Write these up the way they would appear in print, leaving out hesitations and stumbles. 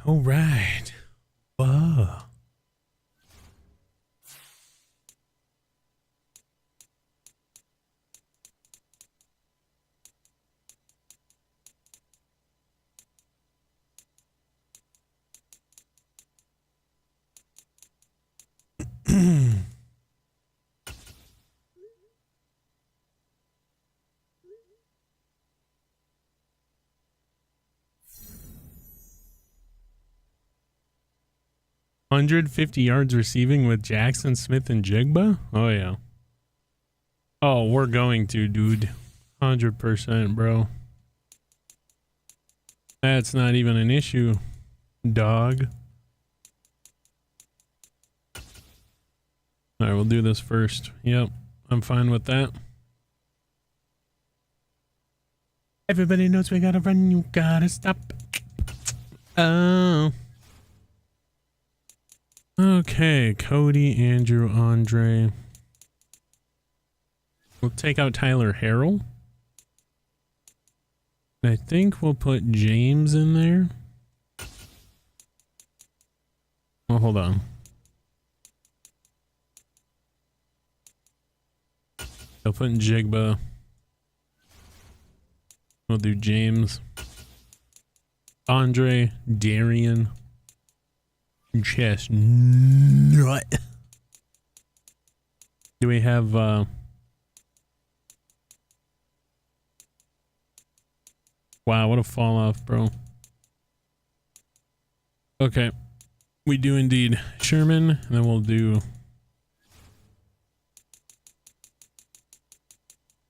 All right. Whoa. $150 yards receiving with Jackson, Smith, and Jigba? Oh, yeah. Oh, we're going to, dude. 100%, bro. That's not even an issue, dog. All right, we'll do this first. Yep, I'm fine with that. Everybody knows we gotta run, you gotta stop. Oh. Okay, Cody, Andrew, Andre. We'll take out Tyler Harrell. I think we'll put James in there. Oh, hold on. I'll put in Jigba. We'll do James. Andre, Darian. Chestnut. Do we have wow, what a fall off, bro. Okay, we do indeed Sherman, and then we'll do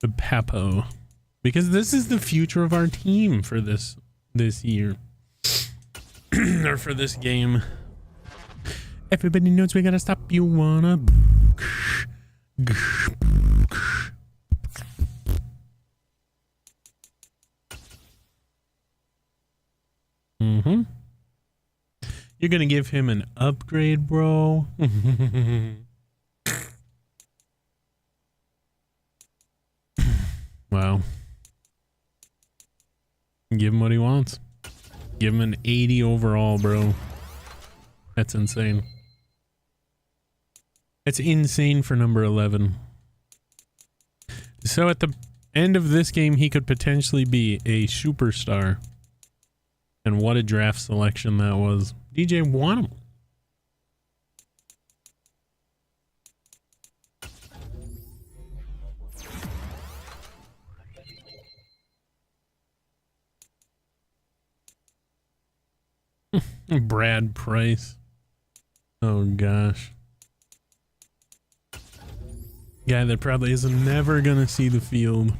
the Papo, because this is the future of our team for this year or for this game. Everybody knows we gotta stop. You wanna You're gonna give him an upgrade, bro. Wow. Give him what he wants. Give him an 80 overall, bro. That's insane. That's insane for number 11. So at the end of this game, he could potentially be a superstar. And what a draft selection that was. DJ want him. Brad Price. Oh gosh. Guy that probably is never gonna see the field.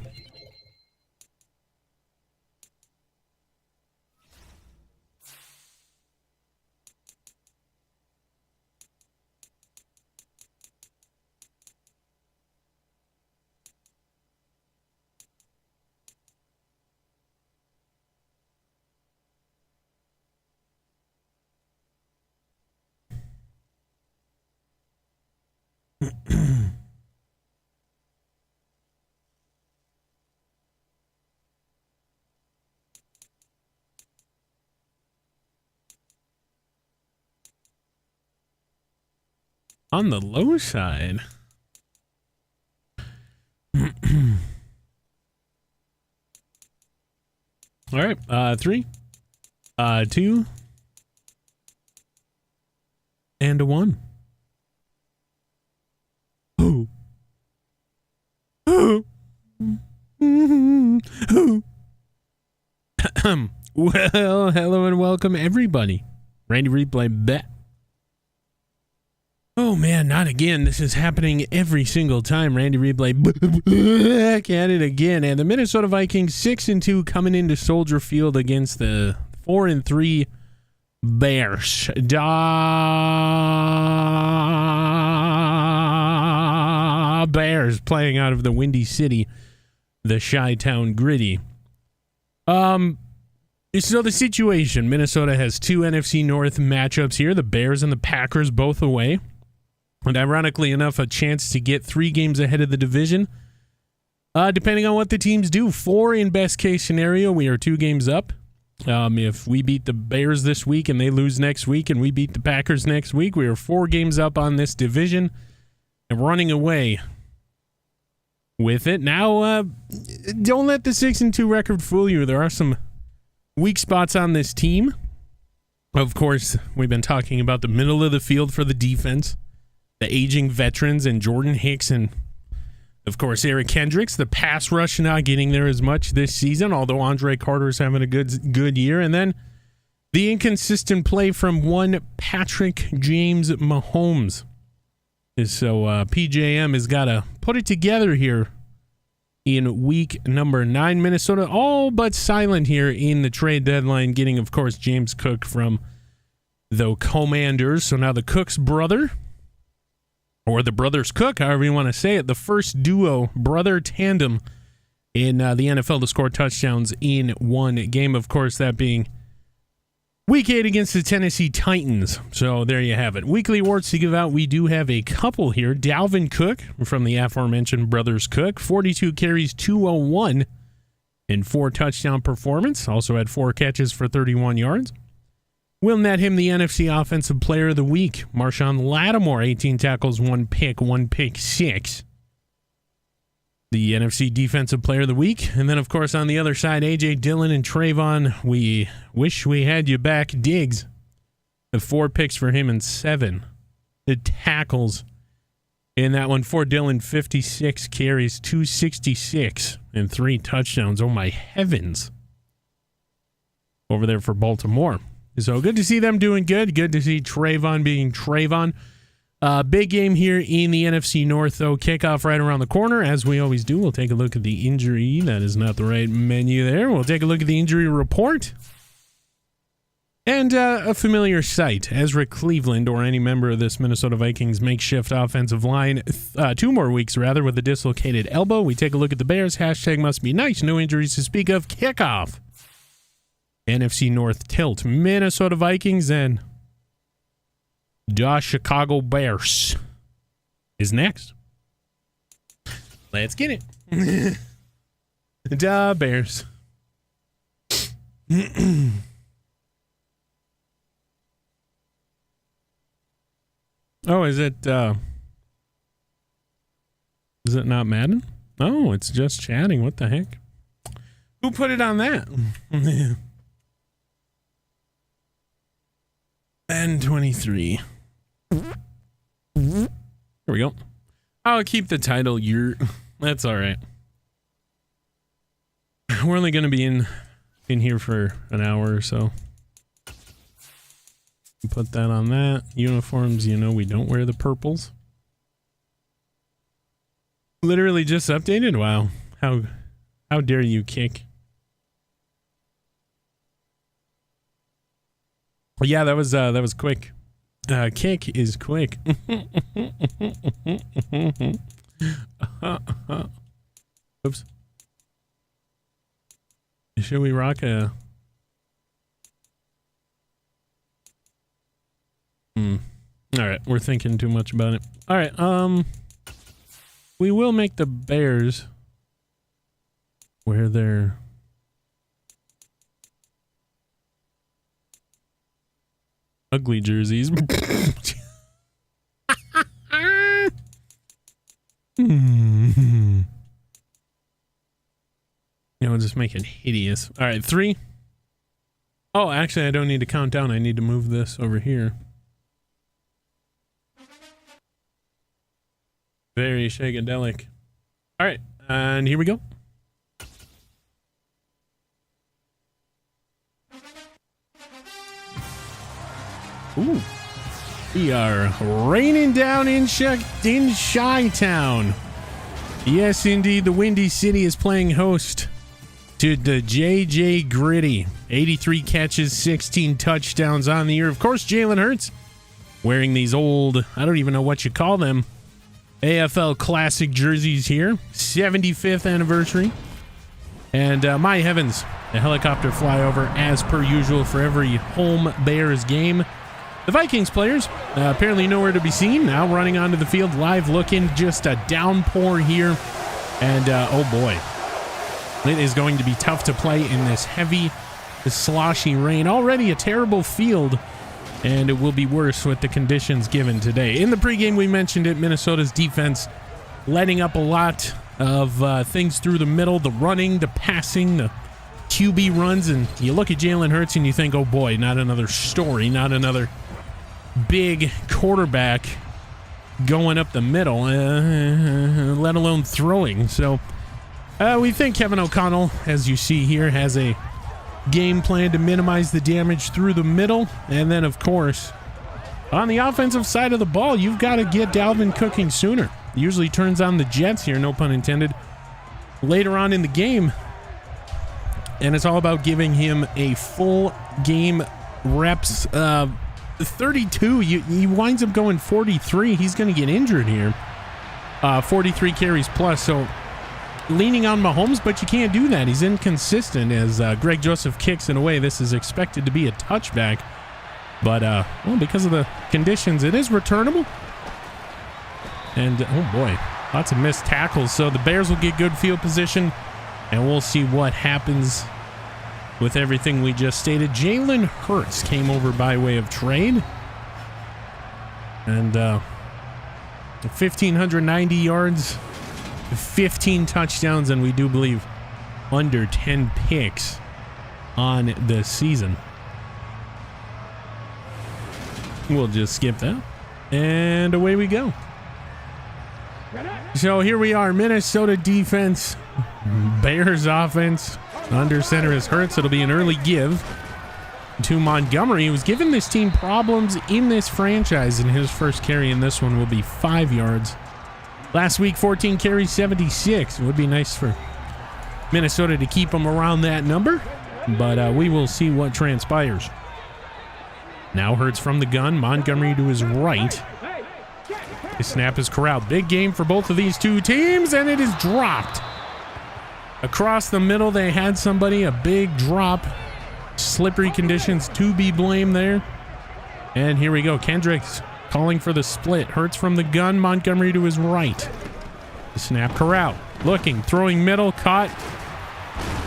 On the low side. All right, 3, 2, and a 1. Ooh. Ooh. Ooh. Well, hello and welcome everybody. Randy Replay bet. Oh man, not again. This is happening every single time. Randy Replay back at it again. And the Minnesota Vikings 6-2 coming into Soldier Field against the 4-3 Bears. Bears playing out of the Windy City, the Chi-Town Gritty. So the situation, Minnesota has 2 NFC North matchups here. The Bears and the Packers both away. And ironically enough, a chance to get 3 games ahead of the division. Depending on what the teams do. 4 in best case scenario. We are 2 games up. If we beat the Bears this week and they lose next week and we beat the Packers next week, we are 4 games up on this division and running away with it. Now, don't let the 6-2 record fool you. There are some weak spots on this team. Of course, we've been talking about the middle of the field for the defense, the aging veterans and Jordan Hicks and, of course, Eric Kendricks. The pass rush not getting there as much this season, although Andre Carter's having a good year. And then the inconsistent play from one Patrick James Mahomes. So PJM has got to put it together here in week number 9. Minnesota all but silent here in the trade deadline, getting, of course, James Cook from the Commanders. So now the Cook's brother, or the brothers Cook, however you want to say it, the first duo, brother tandem in the NFL to score touchdowns in one game. Of course, that being Week 8 against the Tennessee Titans. So there you have it. Weekly awards to give out. We do have a couple here. Dalvin Cook from the aforementioned brothers Cook, 42 carries, 201 and 4 touchdown performance. Also had 4 catches for 31 yards. We'll net him the NFC Offensive Player of the Week. Marshawn Lattimore, 18 tackles, 1 pick 6. The NFC Defensive Player of the Week. And then, of course, on the other side, A.J. Dillon and Trayvon, we wish we had you back. Diggs, the 4 picks for him and 7 the tackles in that one. For Dillon, 56 carries, 266 and 3 touchdowns. Oh, my heavens. Over there for Baltimore. So good to see them doing good. Good to see Trayvon being Trayvon. Big game here in the NFC North, though. Kickoff right around the corner, as we always do. We'll take a look at the injury. That is not the right menu there. We'll take a look at the injury report. And a familiar sight, Ezra Cleveland, or any member of this Minnesota Vikings makeshift offensive line, 2 more weeks, rather, with a dislocated elbow. We take a look at the Bears. Hashtag must be nice. No injuries to speak of. Kickoff. NFC North tilt. Minnesota Vikings and the Chicago Bears is next. Let's get it. Da Bears. Oh, is it not Madden? No, it's just chatting. What the heck? Who put it on that? And 23. Here we go. I'll keep the title year. That's all right. We're only going to be in here for an hour or so. Put that on that. Uniforms, you know, we don't wear the purples. Literally just updated. Wow. How dare you, Kick? Yeah, that was quick. Kick is quick. Oops. Should we rock a... All right, we're thinking too much about it. All right, we will make the Bears wear their ugly jerseys. Yeah, we'll just make it hideous. All right, 3. Oh, actually, I don't need to count down. I need to move this over here. Very shagadelic. All right, and here we go. Ooh. We are raining down in Chi-Town. Yes, indeed, the Windy City is playing host to the JJ Gritty. 83 catches, 16 touchdowns on the year. Of course, Jalen Hurts wearing these old, I don't even know what you call them, AFL Classic jerseys here. 75th anniversary. And my heavens, the helicopter flyover as per usual for every home Bears game. The Vikings players apparently nowhere to be seen. Now running onto the field, live looking, just a downpour here. And oh boy, it is going to be tough to play in this heavy the sloshy rain. Already a terrible field, and it will be worse with the conditions given today. In the pregame, we mentioned it, Minnesota's defense letting up a lot of things through the middle, the running, the passing, the QB runs, and you look at Jalen Hurts and you think, oh boy, not another story, not another big quarterback going up the middle, let alone throwing. So we think Kevin O'Connell, as you see here, has a game plan to minimize the damage through the middle. And then, of course, on the offensive side of the ball, you've got to get Dalvin cooking sooner. Usually turns on the jets here, no pun intended, later on in the game. And it's all about giving him a full game reps. 32, he winds up going 43. He's going to get injured here. 43 carries plus. So leaning on Mahomes, but you can't do that. He's inconsistent as Greg Joseph kicks it away. This is expected to be a touchback. But, well, because of the conditions, it is returnable. And, oh boy, lots of missed tackles. So the Bears will get good field position, and we'll see what happens with everything we just stated. Jalen Hurts came over by way of trade. And 1,590 yards, 15 touchdowns, and we do believe under 10 picks on the season. We'll just skip that. And away we go. So here we are, Minnesota defense, Bears offense. Under center is Hurts. It'll be an early give to Montgomery, who was giving this team problems in this franchise, and his first carry in this one will be 5 yards. Last week, 14 carries, 76. It would be nice for Minnesota to keep him around that number, but we will see what transpires. Now Hurts from the gun, Montgomery to his right. The snap is corralled. Big game for both of these two teams, and it is dropped. Across the middle, they had somebody, a big drop. Slippery conditions to be blamed there. And here we go. Kendricks calling for the split. Hurts from the gun, Montgomery to his right. The snap corral. Looking, throwing middle, caught.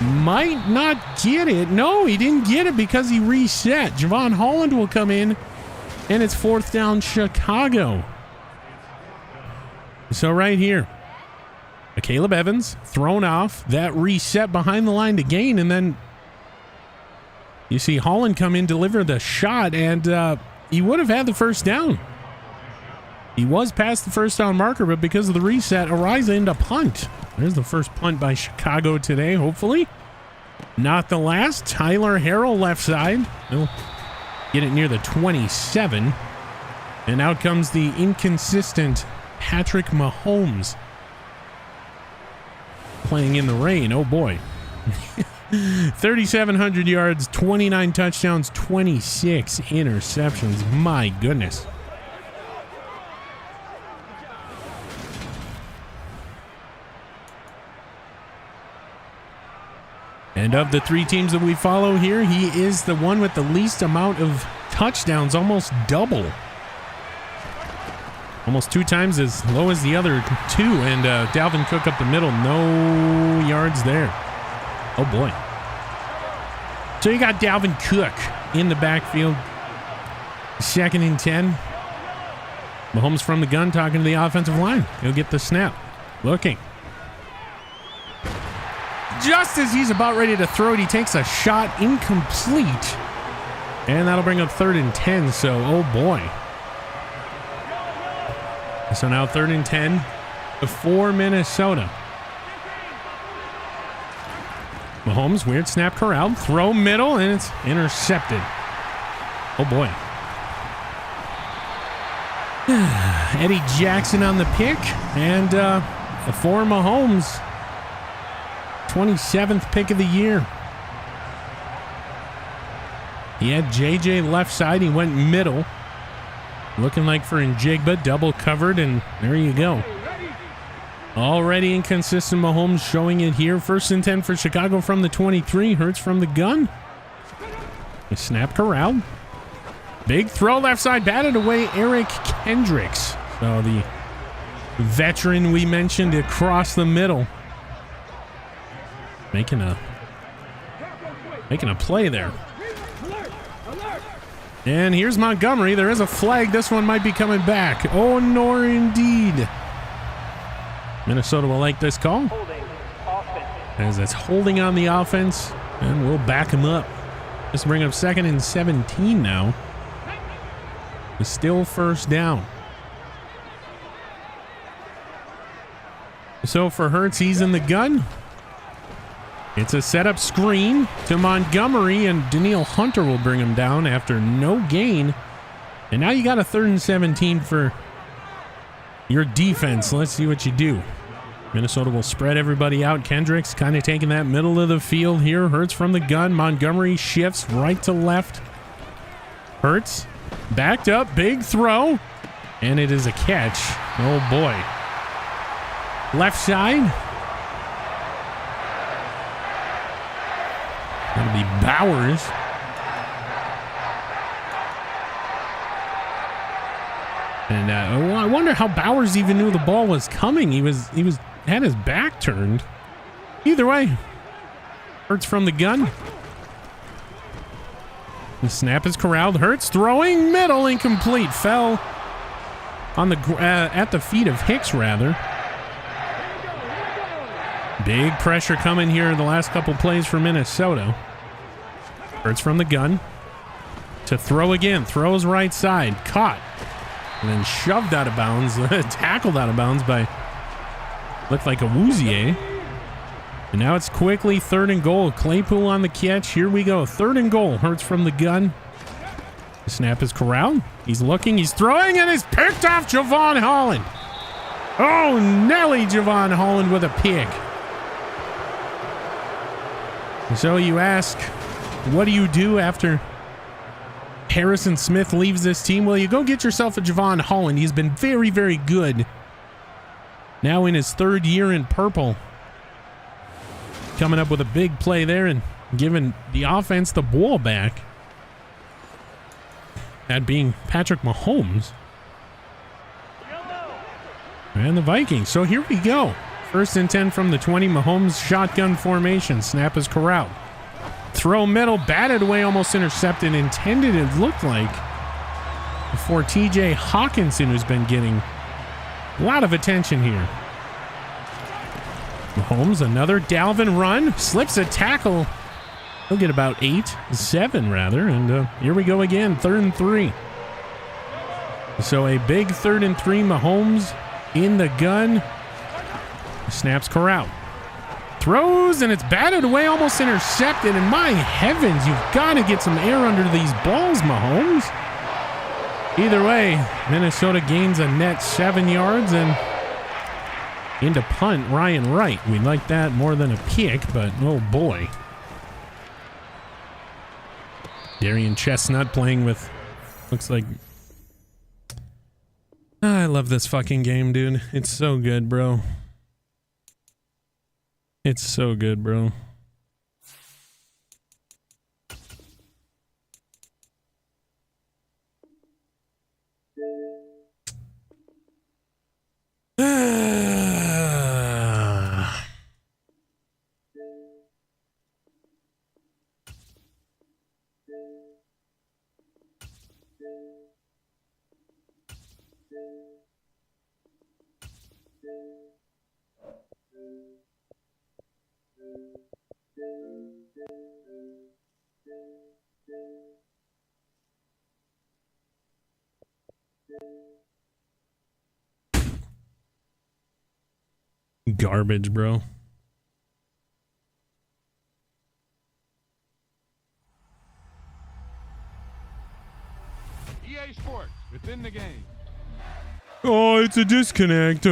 Might not get it. No, he didn't get it because he reset. Javon Holland will come in, and it's 4th down Chicago. So right here, Caleb Evans thrown off, that reset behind the line to gain, and then you see Holland come in, deliver the shot, and he would have had the first down. He was past the first down marker, but because of the reset, Ariza into punt. There's the first punt by Chicago today, hopefully. Not the last. Tyler Harrell left side. He'll get it near the 27. And out comes the inconsistent Patrick Mahomes. Playing in the rain. Oh boy. 3,700 yards, 29 touchdowns, 26 interceptions. My goodness. And of the three teams that we follow here, he is the one with the least amount of touchdowns, almost double. Almost 2 times as low as the other two. And Dalvin Cook up the middle. No yards there. Oh, boy. So you got Dalvin Cook in the backfield. 2nd and 10. Mahomes from the gun talking to the offensive line. He'll get the snap. Looking. Just as he's about ready to throw it, he takes a shot, incomplete. And that'll bring up 3rd and 10. So, oh, boy. So now 3rd and 10 for Minnesota. Mahomes, weird snap corral, throw middle, and it's intercepted. Oh boy. Eddie Jackson on the pick, and for Mahomes, 27th pick of the year. He had JJ left side, he went middle. Looking like for Njigba, double covered, and there you go. Already inconsistent Mahomes showing it here. 1st and 10 for Chicago from the 23. Hurts from the gun. A snap corral. Big throw left side, batted away Eric Kendricks. So the veteran we mentioned across the middle. Making a Making a play there. And here's Montgomery. There is a flag. This one might be coming back. Oh, nor indeed. Minnesota will like this call. As it's holding on the offense. And we'll back him up. Let's bring up 2nd and 17 now. It's still first down. So for Hurts, he's in the gun. It's a setup screen to Montgomery, and Danielle Hunter will bring him down after no gain. And now you got a 3rd and 17 for your defense. Let's see what you do. Minnesota will spread everybody out. Kendricks kind of taking that middle of the field here. Hurts from the gun. Montgomery shifts right to left. Hurts backed up. Big throw. And it is a catch. Oh, boy. Left side. That'll be Bowers. And I wonder how Bowers even knew the ball was coming. He had his back turned. Either way, Hurts from the gun. The snap is corralled. Hurts throwing middle, incomplete. Fell on the at the feet of Hicks, rather. Big pressure coming here in the last couple plays for Minnesota. Hurts from the gun to throw again. Throws right side. Caught. And then shoved out of bounds. Tackled out of bounds by, looked like a Woozier. And now it's quickly 3rd and goal. Claypool on the catch. Here we go. 3rd and goal. Hurts from the gun. The snap is corralled. He's looking. He's throwing. And he's picked off Javon Holland. Oh, Nelly Javon Holland with a pick. So you ask, what do you do after Harrison Smith leaves this team? Well, you go get yourself a Javon Holland. He's been very, very good. Now in his 3rd year in purple. Coming up with a big play there and giving the offense the ball back. That being Patrick Mahomes. And the Vikings. So here we go. 1st and 10 from the 20. Mahomes shotgun formation. Snap is corralled. Throw middle, batted away, almost intercepted. Intended, it looked like, for TJ Hawkinson, who's been getting a lot of attention here. Mahomes, another Dalvin run. Slips a tackle. He'll get about 7 rather. And here we go again. 3rd and 3. So a big 3rd and 3. Mahomes in the gun. Snaps corralled. Throws, and it's batted away, almost intercepted. And my heavens, you've got to get some air under these balls, Mahomes. Either way, Minnesota gains a net 7 yards and into punt, Ryan Wright. We like that more than a pick, but oh boy. Darian Chestnut playing with, looks like, I love this fucking game, dude. It's so good, bro. It's so good, bro. Garbage, bro. EA Sports, within the game. Oh, it's a disconnect.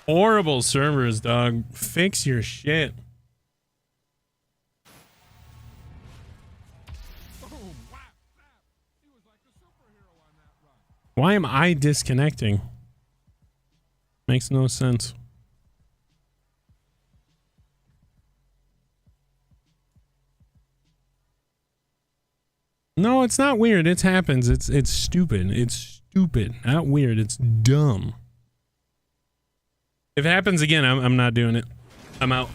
Horrible servers, dog. Fix your shit. Why am I disconnecting? Makes no sense. No, it's not weird. It happens. It's stupid. It's stupid. Not weird. It's dumb. If it happens again, I'm not doing it. I'm out.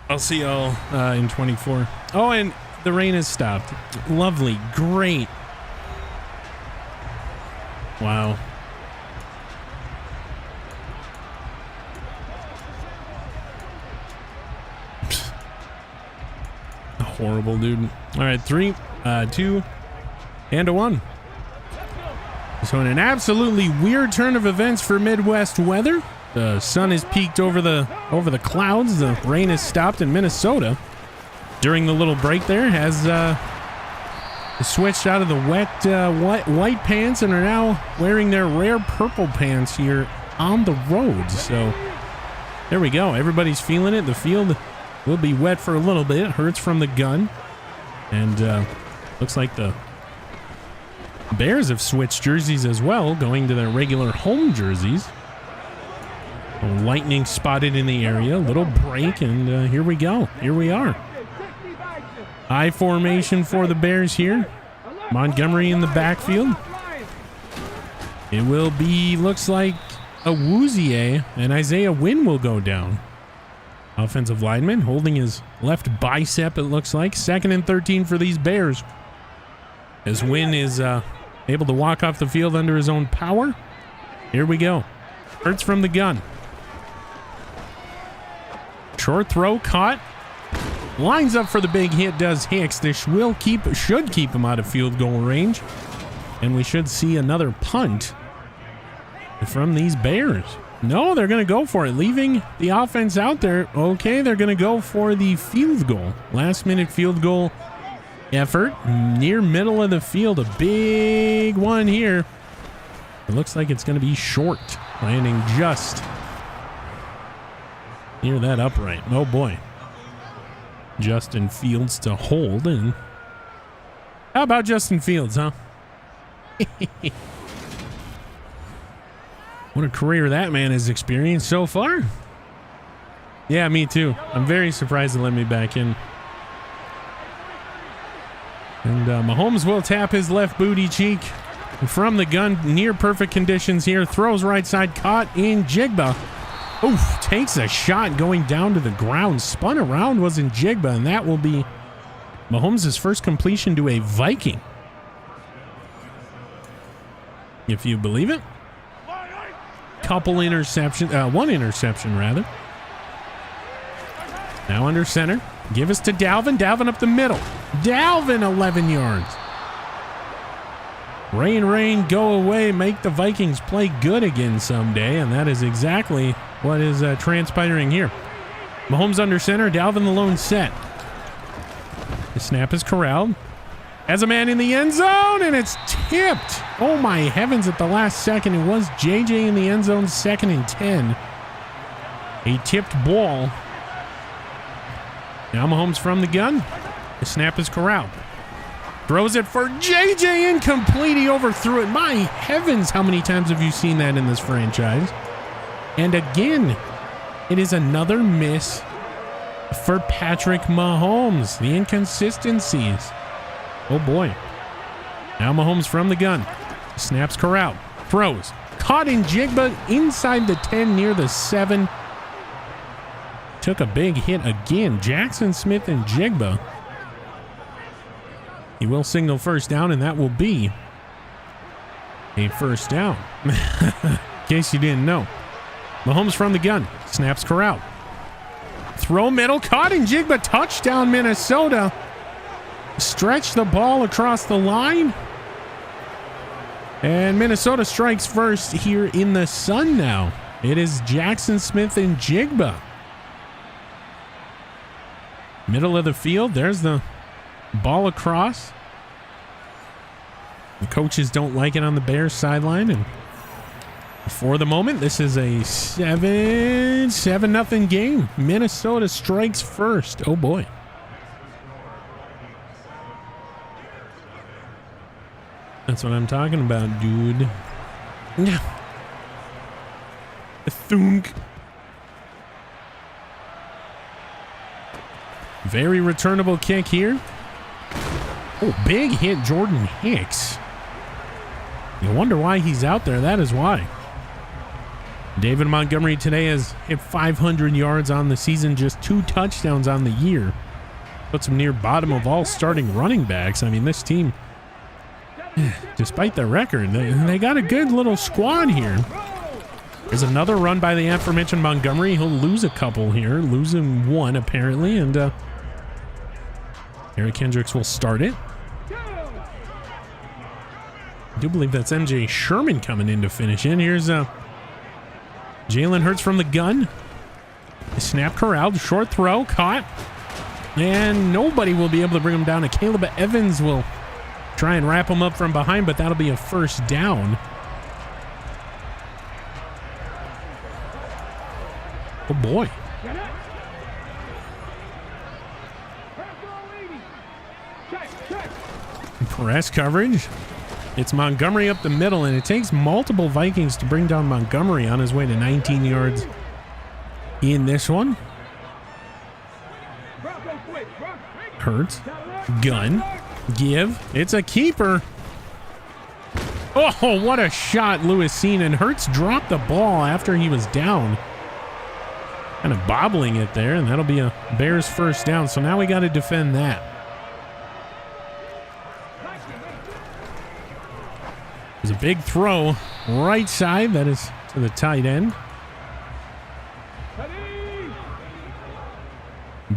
I'll see y'all in 24. Oh, and the rain has stopped. Lovely. Great. Wow. Horrible, dude. All right, 3, 2, and a 1. So in an absolutely weird turn of events for Midwest weather, the sun has peaked over the clouds. The rain has stopped in Minnesota. During the little break there, has switched out of the wet white pants and are now wearing their rare purple pants here on the roads. So there we go. Everybody's feeling it. The field will be wet for a little bit. It hurts from the gun. And looks like the Bears have switched jerseys as well, going to their regular home jerseys. Lightning spotted in the area. Little break, and here we go. Here we are. I formation for the Bears here. Montgomery in the backfield. It will be, looks like, a Woozier, and Isaiah Wynn will go down. Offensive lineman holding his left bicep, it looks like. 2nd and 13 for these Bears. As Wynn is able to walk off the field under his own power. Here we go. Hurts from the gun. Short throw caught. Lines up for the big hit, does Hicks. This should keep him out of field goal range. And we should see another punt from these Bears. No, they're going to go for it, leaving the offense out there. Okay, they're going to go for the field goal. Last minute field goal effort near middle of the field. A big one here. It looks like it's going to be short, landing just near that upright. Oh boy. Justin Fields to hold. And how about Justin Fields, huh? What a career that man has experienced so far. Yeah, me too. I'm very surprised to let me back in. And Mahomes will tap his left booty cheek from the gun. Near perfect conditions here. Throws right side, caught in Jigba. Oof, takes a shot going down to the ground. Spun around, was in Jigba, and that will be Mahomes' first completion to a Viking. If you believe it. Couple interceptions, one interception rather. Now under center. Give us to Dalvin. Dalvin up the middle. Dalvin 11 yards. Rain, go away. Make the Vikings play good again someday. And that is exactly what is transpiring here. Mahomes under center. Dalvin the lone set. The snap is corralled. Has a man in the end zone, and it's tipped. Oh my heavens, at the last second. It was JJ in the end zone, 2nd and 10. A tipped ball. Now Mahomes from the gun. The snap is corralled. Throws it for JJ, incomplete. He overthrew it. My heavens, how many times have you seen that in this franchise? And again, it is another miss for Patrick Mahomes. The inconsistencies. Oh boy. Now Mahomes from the gun. Snaps corral. Throws. Caught in Jigba inside the 10 near the 7. Took a big hit again. Jackson Smith and Jigba. He will signal first down, and that will be a first down. In case you didn't know. Mahomes from the gun. Snaps corral. Throw middle. Caught in Jigba. Touchdown Minnesota. Stretch the ball across the line. And Minnesota strikes first here in the sun now. It is Jackson Smith and Jigba. Middle of the field. There's the ball across. The coaches don't like it on the Bears sideline. And for the moment, this is a 7-0 game. Minnesota strikes first. Oh boy. That's what I'm talking about, dude. Thunk. Very returnable kick here. Oh, big hit, Jordan Hicks. You wonder why he's out there. That is why. David Montgomery today has hit 500 yards on the season, just 2 touchdowns on the year. Puts him near bottom of all starting running backs. I mean, this team, despite their record, they got a good little squad here. There's another run by the aforementioned Montgomery. He'll lose a couple here, losing 1 apparently, and Eric Kendricks will start it. I do believe that's MJ Sherman coming in to finish in. Here's Jalen Hurts from the gun. Snap corralled, short throw, caught. And nobody will be able to bring him down. Caleb Evans will try and wrap him up from behind, but that'll be a first down. Oh boy. Press coverage. It's Montgomery up the middle, and it takes multiple Vikings to bring down Montgomery on his way to 19 yards in this one. Hurts. Gun. Give. It's a keeper. Oh, what a shot Lewis seen, and Hurts dropped the ball after he was down. Kind of bobbling it there, and that'll be a Bears first down. So now we got to defend that. There's a big throw right side. That is to the tight end.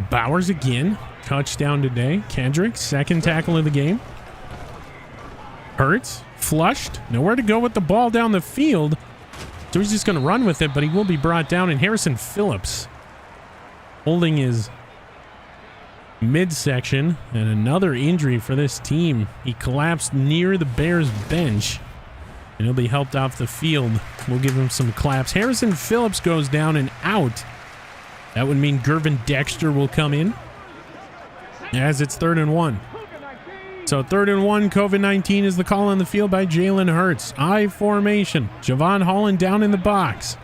Bowers again. Touchdown today. Kendrick, second tackle of the game. Hurts, flushed. Nowhere to go with the ball down the field. So he's just going to run with it, but he will be brought down. And Harrison Phillips holding his midsection, and another injury for this team. He collapsed near the Bears bench, and he'll be helped off the field. We'll give him some claps. Harrison Phillips goes down and out. That would mean Gervin Dexter will come in as it's 3rd and 1. So 3rd and 1, COVID-19 is the call on the field by Jalen Hurts. I formation. Javon Holland down in the box.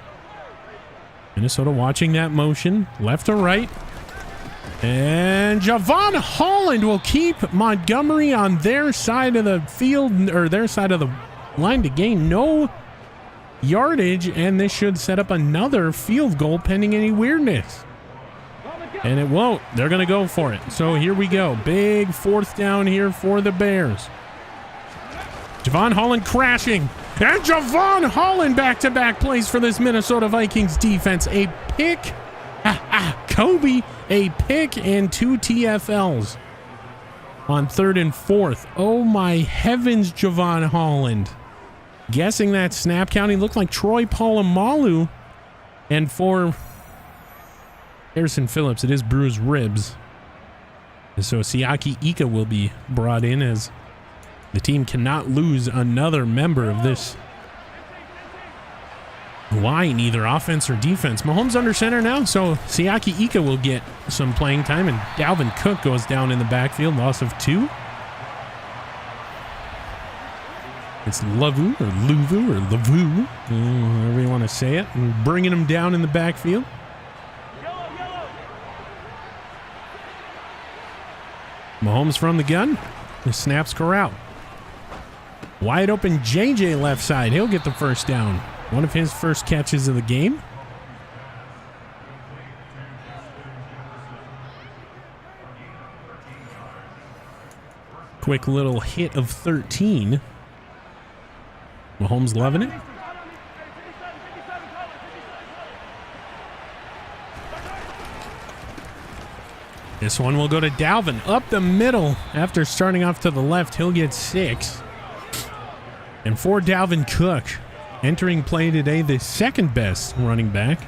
Minnesota watching that motion, left to right. And Javon Holland will keep Montgomery on their side of the field, or their side of the line to gain no yardage, and this should set up another field goal pending any weirdness. And it won't. They're going to go for it. So here we go. Big 4th down here for the Bears. Javon Holland crashing. And Javon Holland back-to-back plays for this Minnesota Vikings defense. A pick. Kobe. A pick and 2 TFLs on 3rd and 4th. Oh my heavens, Javon Holland. Guessing that snap count, he looked like Troy Polamalu. And for Harrison Phillips, it is bruised ribs. And so Siaki Ika will be brought in, as the team cannot lose another member of this line, either offense or defense. Mahomes under center now, so Siaki Ika will get some playing time, and Dalvin Cook goes down in the backfield, loss of 2. It's Lavu or Luvu or Lavu, however you want to say it, and bringing him down in the backfield. Mahomes from the gun. The snaps corral. Wide open JJ left side. He'll get the first down. One of his first catches of the game. Quick little hit of 13. Mahomes loving it. This one will go to Dalvin up the middle. After starting off to the left, he'll get 6. And for Dalvin Cook, entering play today, the 2nd best running back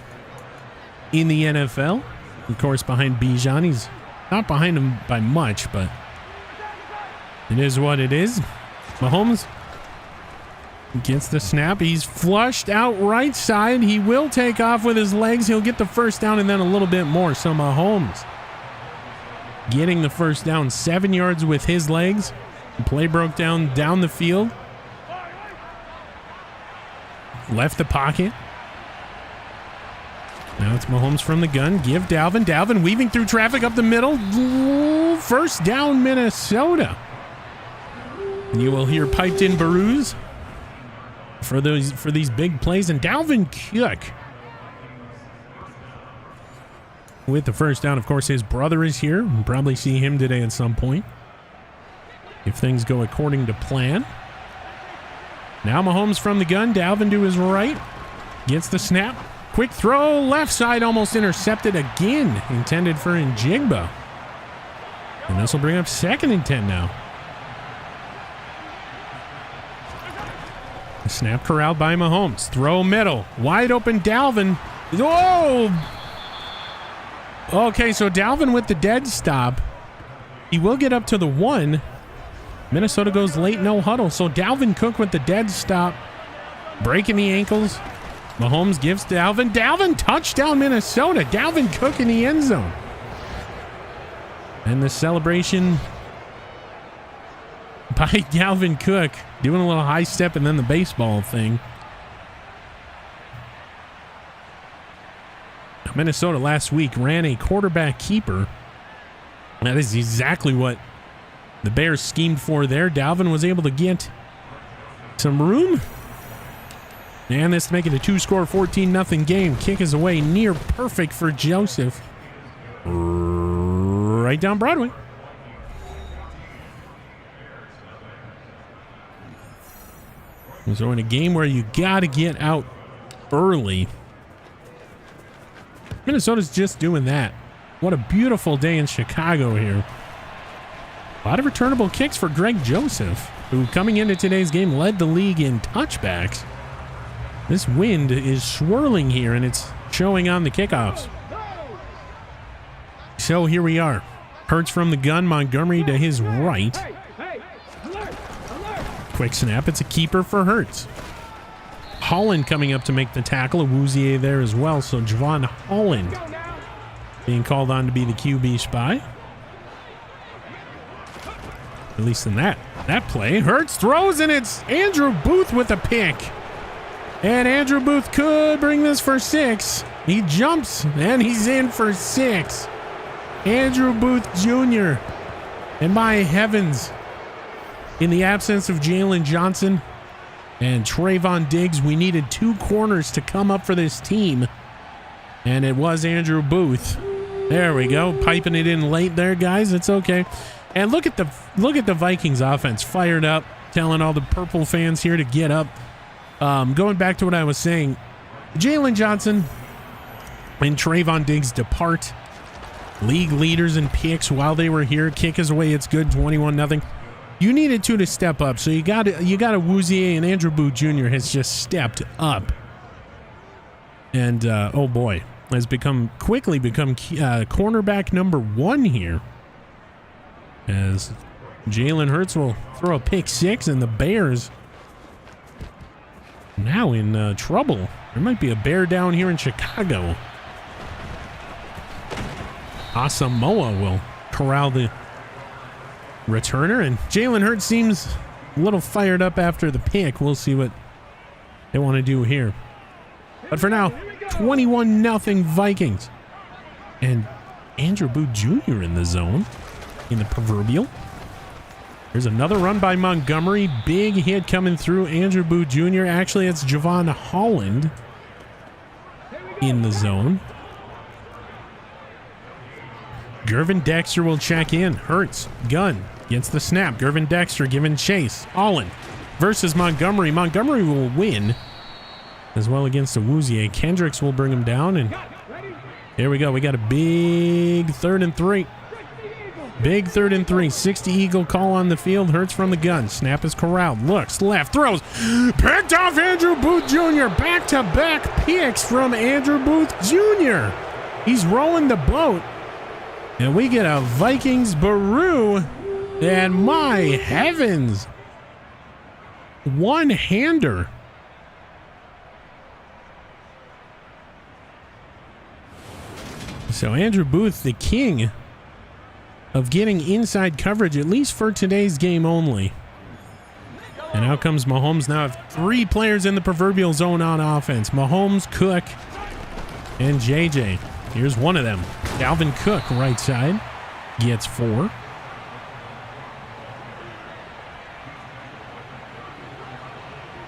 in the NFL. Of course, behind Bijan. He's not behind him by much, but it is what it is. Mahomes gets the snap. He's flushed out right side. He will take off with his legs. He'll get the first down and then a little bit more. So Mahomes getting the first down, 7 yards with his legs. The play broke down the field. Left the pocket. Now it's Mahomes from the gun. Give Dalvin. Dalvin weaving through traffic up the middle. First down, Minnesota. You will hear piped in Baruz. for these big plays. And Dalvin Cook with the first down. Of course, his brother is here. We'll probably see him today at some point if things go according to plan. Now Mahomes from the gun. Dalvin to his right. Gets the snap. Quick throw. Left side almost intercepted again. Intended for Njigba. And this will bring up 2nd and 10 now. The snap corralled by Mahomes. Throw middle. Wide open Dalvin. Whoa! Okay, so Dalvin with the dead stop. He will get up to the 1. Minnesota goes late, no huddle. So Dalvin Cook with the dead stop. Breaking the ankles. Mahomes gives Dalvin. Dalvin, touchdown Minnesota. Dalvin Cook in the end zone. And the celebration by Dalvin Cook. Doing a little high step and then the baseball thing. Minnesota last week ran a quarterback keeper. That is exactly what the Bears schemed for there. Dalvin was able to get some room. And this to make it a 2-score, 14-0 game. Kick is away, near perfect for Joseph. Right down Broadway. So in a game where you got to get out early, Minnesota's just doing that. What a beautiful day in Chicago here. A lot of returnable kicks for Greg Joseph, who coming into today's game led the league in touchbacks. This wind is swirling here, and it's showing on the kickoffs. So here we are. Hurts from the gun, Montgomery to his right. Quick snap. It's a keeper for Hurts. Holland coming up to make the tackle. Awuzie there as well. So Javon Holland being called on to be the QB spy. At least in that play. Hurts throws, and it's Andrew Booth with a pick. And Andrew Booth could bring this for 6. He jumps, and he's in for 6. Andrew Booth Jr. And my heavens, in the absence of Jalen Johnson and Trayvon Diggs, we needed 2 corners to come up for this team. And it was Andrew Booth. There we go. Piping it in late there, guys. It's okay. And look at the Vikings offense fired up, telling all the purple fans here to get up. Going back to what I was saying, Jalen Johnson and Trayvon Diggs depart. League leaders in picks while they were here. Kick is away. It's good. 21-0. You needed 2 to step up. So you got Awuzie, and Andrew Booth Jr. has just stepped up. And oh boy, has quickly become cornerback number 1 here. As Jalen Hurts will throw a pick 6, and the Bears now in trouble. There might be a bear down here in Chicago. Asamoah will corral the returner, and Jalen Hurts seems a little fired up after the pick. We'll see what they want to do here. But for now, 21-0 Vikings. And Andrew Booth Jr. in the zone, in the proverbial. There's another run by Montgomery. Big hit coming through Andrew Booth Jr. Actually, it's Javon Holland in the zone. Gervin Dexter will check in. Hurts, gun, gets the snap. Gervin Dexter giving chase. Holland versus Montgomery. Montgomery will win as well against Awuzie. Kendricks will bring him down, and here we go. We got a big 3rd and 3. Big 3rd and 3. 60 Eagle call on the field. Hurts from the gun. Snap is corralled. Looks left. Throws. Picked off Andrew Booth Jr. Back-to-back picks from Andrew Booth Jr. He's rolling the boat. And we get a Vikings Baru. And my heavens. One-hander. So Andrew Booth, the king of getting inside coverage, at least for today's game only. And out comes Mahomes. Now have 3 players in the proverbial zone on offense. Mahomes, Cook, and JJ. Here's one of them. Dalvin Cook, right side, gets 4.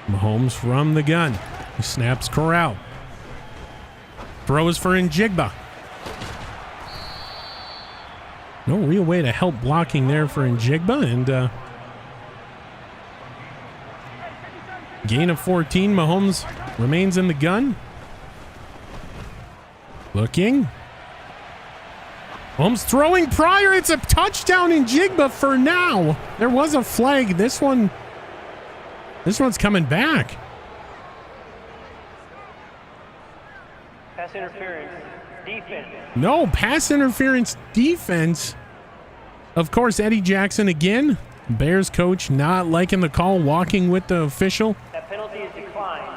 Mahomes from the gun. He snaps Corral. Throws for Njigba. No real way to help blocking there for Njigba. And gain of 14. Mahomes remains in the gun. Looking. Mahomes throwing Pryor. It's a touchdown in Njigba for now. There was a flag. This one's coming back. Pass interference defense. No, pass interference defense. Of course, Eddie Jackson again. Bears coach not liking the call, walking with the official. That penalty is declined.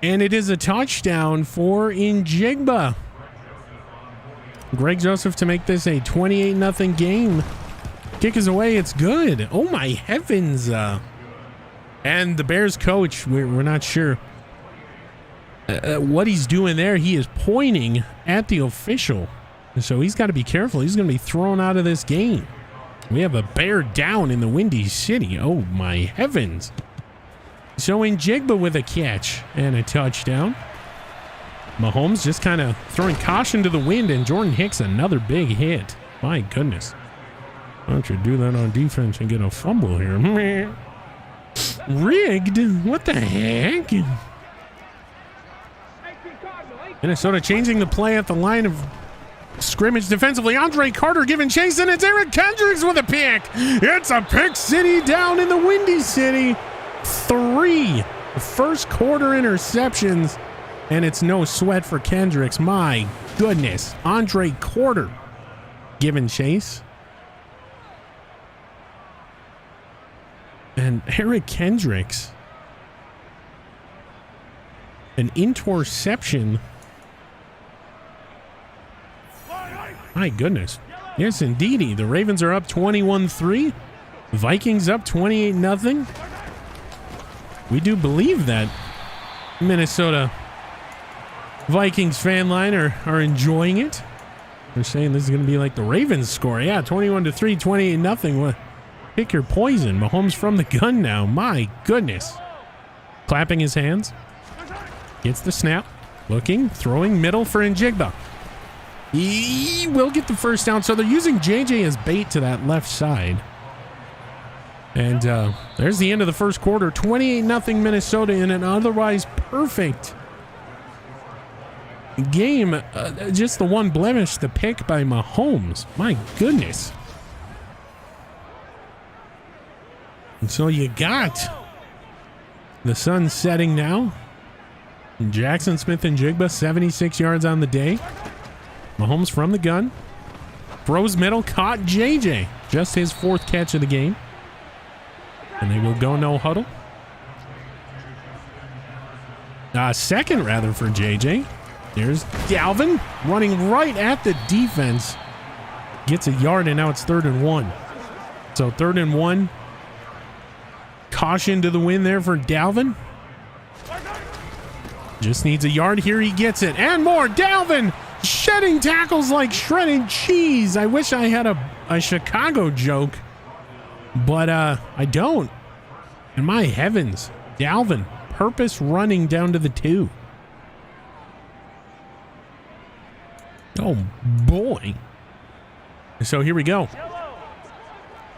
And it is a touchdown for Njigba. Greg Joseph to make this a 28-0 game. Kick is away. It's good. Oh, my heavens. And the Bears coach, we're not sure what he's doing there. He is pointing at the official. So he's got to be careful. He's going to be thrown out of this game. We have a bear down in the Windy City. Oh, my heavens. So Njigba with a catch and a touchdown. Mahomes just kind of throwing caution to the wind, and Jordan Hicks another big hit. My goodness. Why don't you do that on defense and get a fumble here? Rigged? What the heck? Minnesota changing the play at the line of scrimmage defensively. Andre Carter giving chase, and it's Eric Kendricks with a pick. It's a pick city down in the Windy City. 3 first quarter interceptions, and it's no sweat for Kendricks. My goodness. Andre Carter giving chase. And Eric Kendricks. An interception. My goodness. Yes, indeedy. The Ravens are up 21-3. Vikings up 28-0. We do believe that Minnesota Vikings fan line are enjoying it. They're saying this is going to be like the Ravens score. Yeah, 21-3, 28-0. Pick your poison. Mahomes from the gun now. My goodness. Clapping his hands. Gets the snap. Looking. Throwing middle for Njigba. He will get the first down. So they're using JJ as bait to that left side. And there's the end of the first quarter. 28-0 Minnesota in an otherwise perfect game. Just the one blemish, the pick by Mahomes. My goodness. And so you got the sun setting now. Jackson Smith and Njigba, 76 yards on the day. Mahomes from the gun. Throws middle, caught JJ. Just his 4th catch of the game. And they will go no huddle. Second rather for JJ. There's Dalvin running right at the defense. Gets a yard, and now it's 3rd and 1. So 3rd and 1. Caution to the wind there for Dalvin. Just needs a yard. Here he gets it. And more. Dalvin shedding tackles like shredded cheese. I wish I had a Chicago joke, but I don't. And my heavens, Dalvin purpose running down to the 2. Oh boy. So here we go.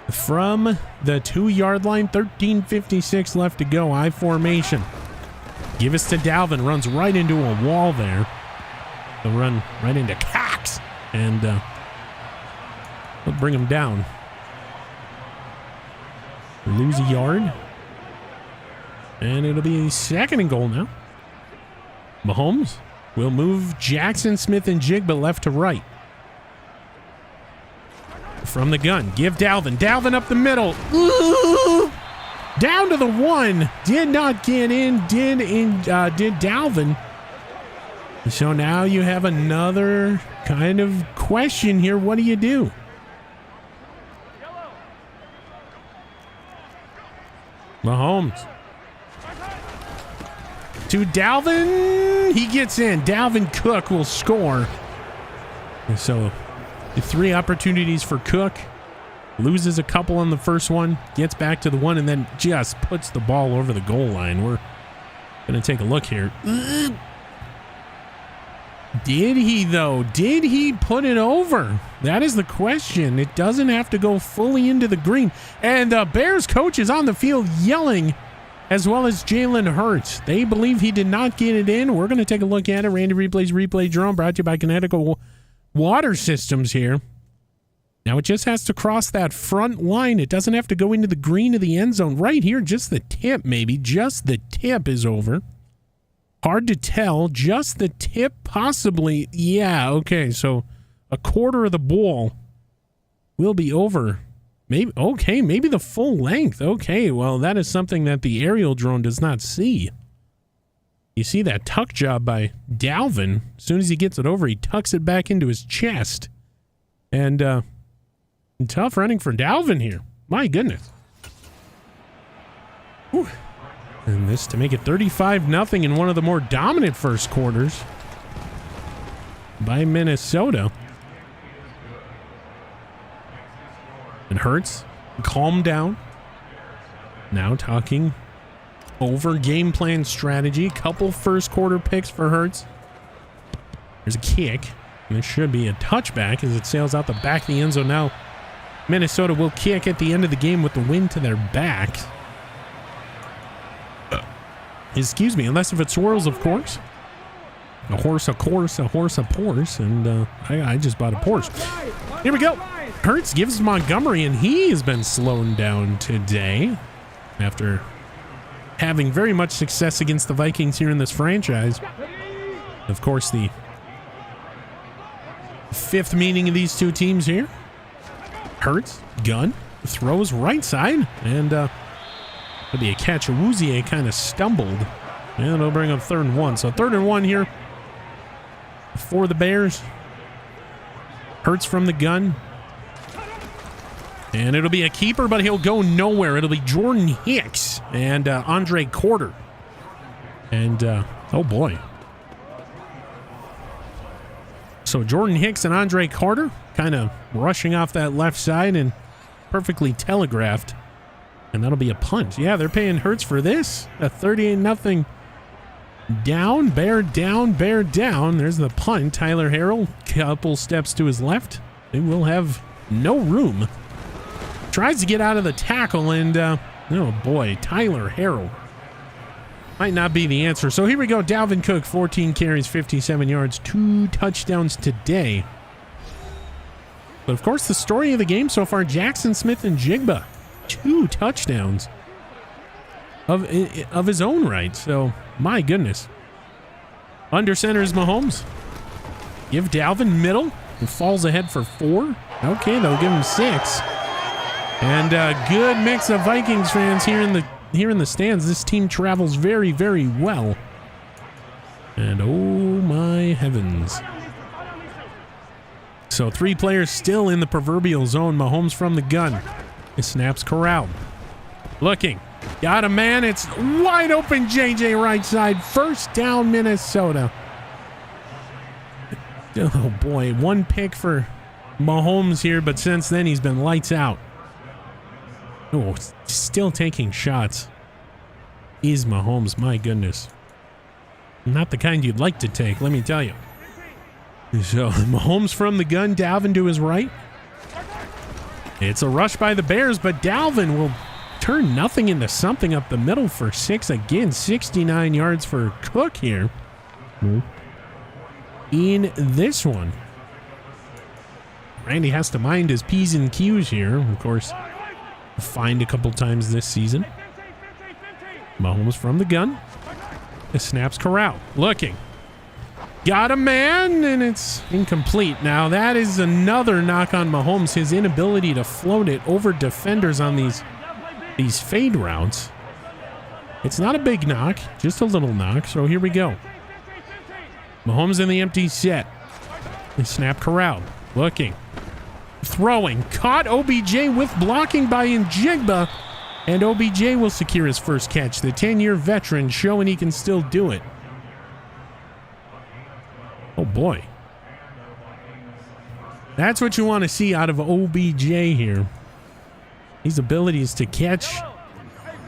From the 2-yard line, 13:56 left to go. I formation. Give us to Dalvin. Runs right into a wall there. They'll run right into Cox. And we'll bring him down. Lose a yard. And it'll be 2nd and goal now. Mahomes will move Jackson Smith and Njigba left to right. From the gun. Give Dalvin. Dalvin up the middle. Ooh! Down to the 1. Did not get in. Did Dalvin. So now you have another kind of question here. What do you do? Mahomes. To Dalvin. He gets in. Dalvin Cook will score. And so 3 opportunities for Cook. Loses a couple on the first one, gets back to the one, and then just puts the ball over the goal line. We're going to take a look here. Did he, though? Did he put it over? That is the question. It doesn't have to go fully into the green. And the Bears coach is on the field yelling, as well as Jalen Hurts. They believe he did not get it in. We're going to take a look at it. Randy Replay's Replay Drone, brought to you by Connecticut Water Systems here. Now it just has to cross that front line. It doesn't have to go into the green of the end zone. Right here, just the tip, maybe. Just the tip is over. Hard to tell. Just the tip, possibly. Yeah, okay, so a quarter of the ball will be over. Maybe, okay, maybe the full length. Okay, well, that is something that the aerial drone does not see. You see that tuck job by Dalvin. As soon as he gets it over, he tucks it back into his chest. And tough running for Dalvin here. My goodness. Whew. And this to make it 35-0 in one of the more dominant first quarters by Minnesota. And Hurts, calm down. Now talking over game plan strategy. Couple first quarter picks for Hurts. There's a kick. And there should be a touchback as it sails out the back of the end zone. Now Minnesota will kick at the end of the game with the wind to their back. Excuse me, unless if it swirls, of course. A horse, a course, a horse, a Porsche. And I just bought a Porsche. Here we go. Hurts gives Montgomery, and he has been slowed down today after having very much success against the Vikings here in this franchise. Of course, the fifth meeting of these two teams here. Hurts, gun, throws right side, and it'll be a catch. Awuzie kind of stumbled, and it'll bring up 3rd and 1. So 3rd and 1 here for the Bears. Hurts from the gun, and it'll be a keeper, but he'll go nowhere. It'll be Jordan Hicks and Andre Carter, and oh boy. So Jordan Hicks and Andre Carter kind of rushing off that left side and perfectly telegraphed. And that'll be a punt. Yeah, they're paying Hurts for this. A 38-0 down, Bear down, Bear down. There's the punt. Tyler Harrell, couple steps to his left. They will have no room. Tries to get out of the tackle, and oh boy, Tyler Harrell might not be the answer. So here we go. Dalvin Cook, 14 carries, 57 yards, 2 touchdowns today. But of course, the story of the game so far, Jackson Smith and Jigba, 2 touchdowns of his own right. So my goodness. Under center is Mahomes. Give Dalvin middle. He falls ahead for 4. Okay, they'll give him 6. And a good mix of Vikings fans here in the stands. This team travels very, very well. And oh my heavens. So 3 players still in the proverbial zone. Mahomes from the gun. His snaps corralled. Looking. Got a man. It's wide open. JJ right side. 1st down Minnesota. Oh boy. 1 pick for Mahomes here, but since then he's been lights out. Oh, still taking shots. Is Mahomes, my goodness. Not the kind you'd like to take, let me tell you. So, Mahomes from the gun, Dalvin to his right. It's a rush by the Bears, but Dalvin will turn nothing into something up the middle for 6. Again, 69 yards for Cook here. In this one. Randy has to mind his P's and Q's here, of course. Fined a couple times this season. Mahomes from the gun. The snaps corral. Looking. Got a man, and it's incomplete. Now, that is another knock on Mahomes, his inability to float it over defenders on these fade routes. It's not a big knock, just a little knock. So here we go. Mahomes in the empty set. The snap corral. Looking. Throwing. Caught OBJ with blocking by Njigba. And OBJ will secure his first catch. The 10-year veteran showing he can still do it. Oh, boy. That's what you want to see out of OBJ here. These abilities to catch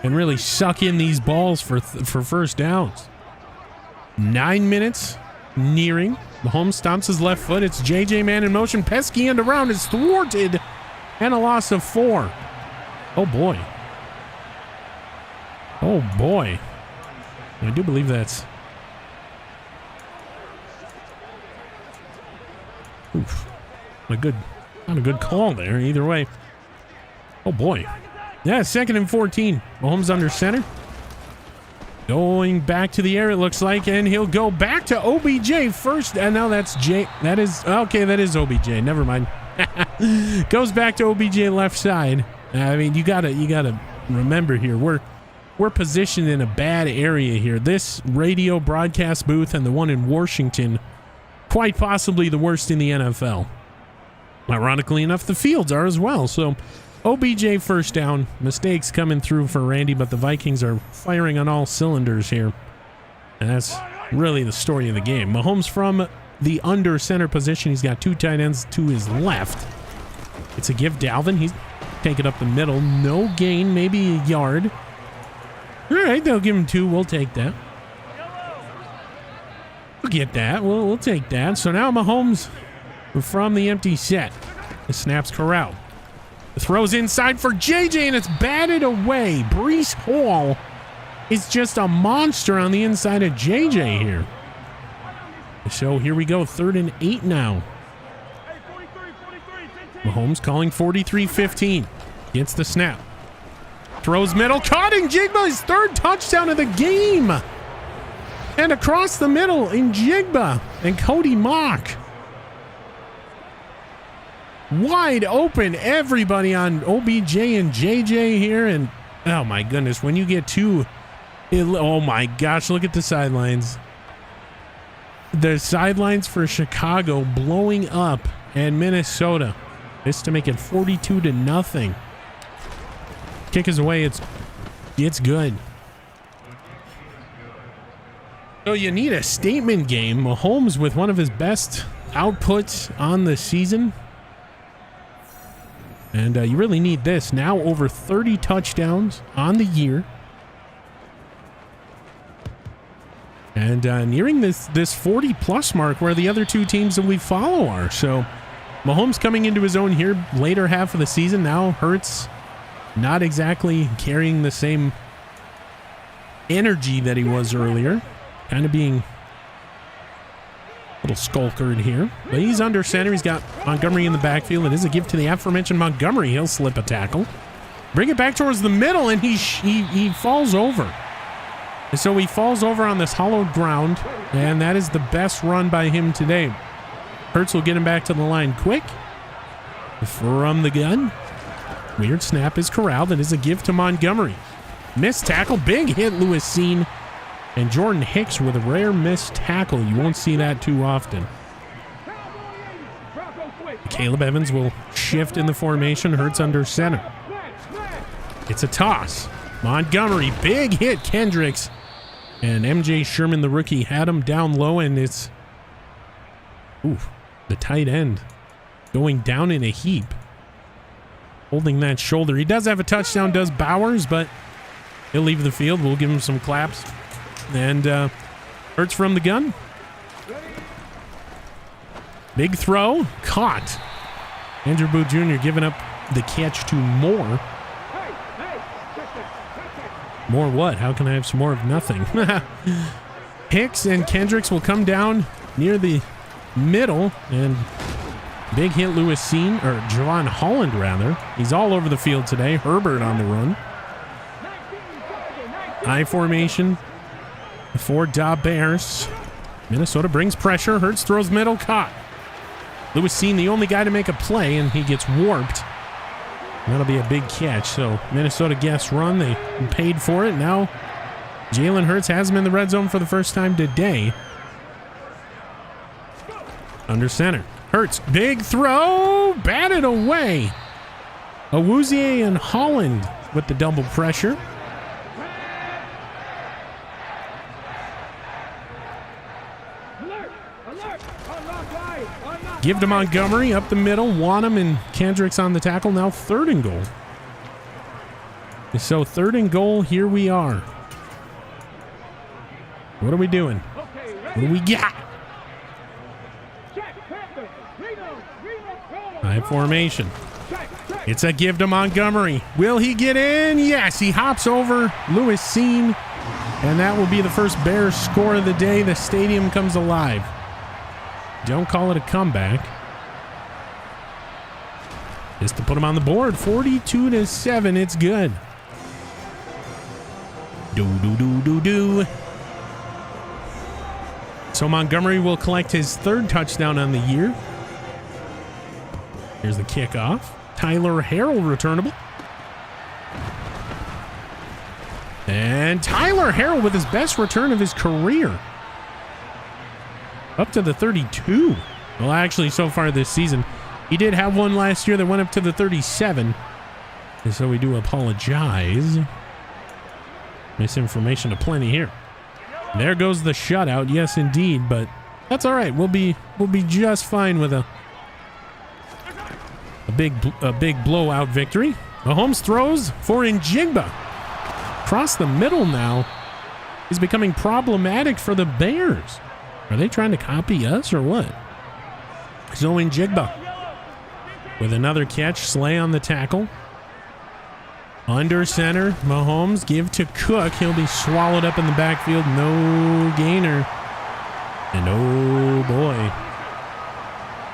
and really suck in these balls for first downs. 9 minutes nearing. Mahomes stomps his left foot. It's JJ man in motion. Pesky end around is thwarted and a loss of 4. Oh boy. Oh boy. I do believe that's... Oof. Not a good call there either way. Oh boy. Yeah, 2nd and 14. Mahomes under center. Going back to the air, it looks like, and he'll go back to OBJ first. And now that's J. That is OBJ. Never mind. Goes back to OBJ left side. I mean, you gotta remember here, we're positioned in a bad area here. This radio broadcast booth and the one in Washington, quite possibly the worst in the NFL. Ironically enough, the fields are as well. So OBJ first down. Mistakes coming through for Randy, but the Vikings are firing on all cylinders here. And that's really the story of the game. Mahomes from the under center position. He's got 2 tight ends to his left. It's a give. Dalvin. He's taking up the middle. No gain, maybe a yard. All right, they'll give him 2. We'll take that. We'll get that. We'll take that. So now Mahomes from the empty set. The snap's corralled. Throws inside for JJ, and it's batted away. Breece Hall is just a monster on the inside of JJ here. So here we go, 3rd and 8 now. Mahomes calling 43-15. Gets the snap. Throws middle, caught in Jigba, his 3rd touchdown of the game. And across the middle in Jigba and Cody Mock. Wide open, everybody on OBJ and JJ here. And oh my goodness, when you get 2, oh my gosh, look at the sidelines. The sidelines for Chicago blowing up and Minnesota. This to make it 42-0. Kick is away. It's good. So you need a statement game. Mahomes with one of his best outputs on the season. And you really need this. Now over 30 touchdowns on the year. And nearing this 40-plus mark where the other 2 teams that we follow are. So Mahomes coming into his own here later half of the season. Now Hurts not exactly carrying the same energy that he was earlier. Kind of being a little skulkered here. But he's under center. He's got Montgomery in the backfield. It is a give to the aforementioned Montgomery. He'll slip a tackle. Bring it back towards the middle, and he falls over. And so he falls over on this hollowed ground, and that is the best run by him today. Hurts will get him back to the line quick. From the gun. Weird snap is corralled. It is a give to Montgomery. Missed tackle. Big hit, Lewis Seen. And Jordan Hicks with a rare missed tackle. You won't see that too often. Caleb Evans will shift in the formation. Hurts under center. It's a toss. Montgomery, big hit, Kendricks. And MJ Sherman, the rookie, had him down low, and it's... Oof, the tight end going down in a heap. Holding that shoulder. He does have a touchdown, does Bowers, but he'll leave the field. We'll give him some claps. And Hurts from the gun. Big throw. Caught. Andrew Booth Jr. giving up the catch to Moore. More what? How can I have some more of nothing? Hicks and Kendricks will come down near the middle. And big hit Lewis Seen, or Javon Holland rather. He's all over the field today. Herbert on the run. I formation for Da Bears. Minnesota brings pressure. Hurts throws middle, caught. Lewis Seen, the only guy to make a play, and he gets warped. That'll be a big catch. So Minnesota guess run. They paid for it. Now Jalen Hurts has him in the red zone for the first time today. Under center. Hurts, big throw, batted away. Awuzie and Holland with the double pressure. Give to Montgomery up the middle. Wanham and Kendricks on the tackle. Now 3rd and goal. So 3rd and goal, here we are. What are we doing? What do we got? High formation. It's a give to Montgomery. Will he get in? Yes, he hops over Lewis Seen. And that will be the first Bears score of the day. The stadium comes alive. Don't call it a comeback. Just to put him on the board. 42-7. It's good. Do. So Montgomery will collect his 3rd touchdown on the year. Here's the kickoff. Tyler Harrell returnable. And Tyler Harrell with his best return of his career. Up to the 32. Well, actually, so far this season. He did have one last year that went up to the 37. And so we do apologize. Misinformation aplenty here. There goes the shutout. Yes, indeed. But that's all right. We'll be just fine with a big blowout victory. Mahomes throws for Njigba. Across the middle now is becoming problematic for the Bears. Are they trying to copy us or what? So Njigba with another catch. Slay on the tackle. Under center, Mahomes give to Cook. He'll be swallowed up in the backfield. No gainer. And oh boy.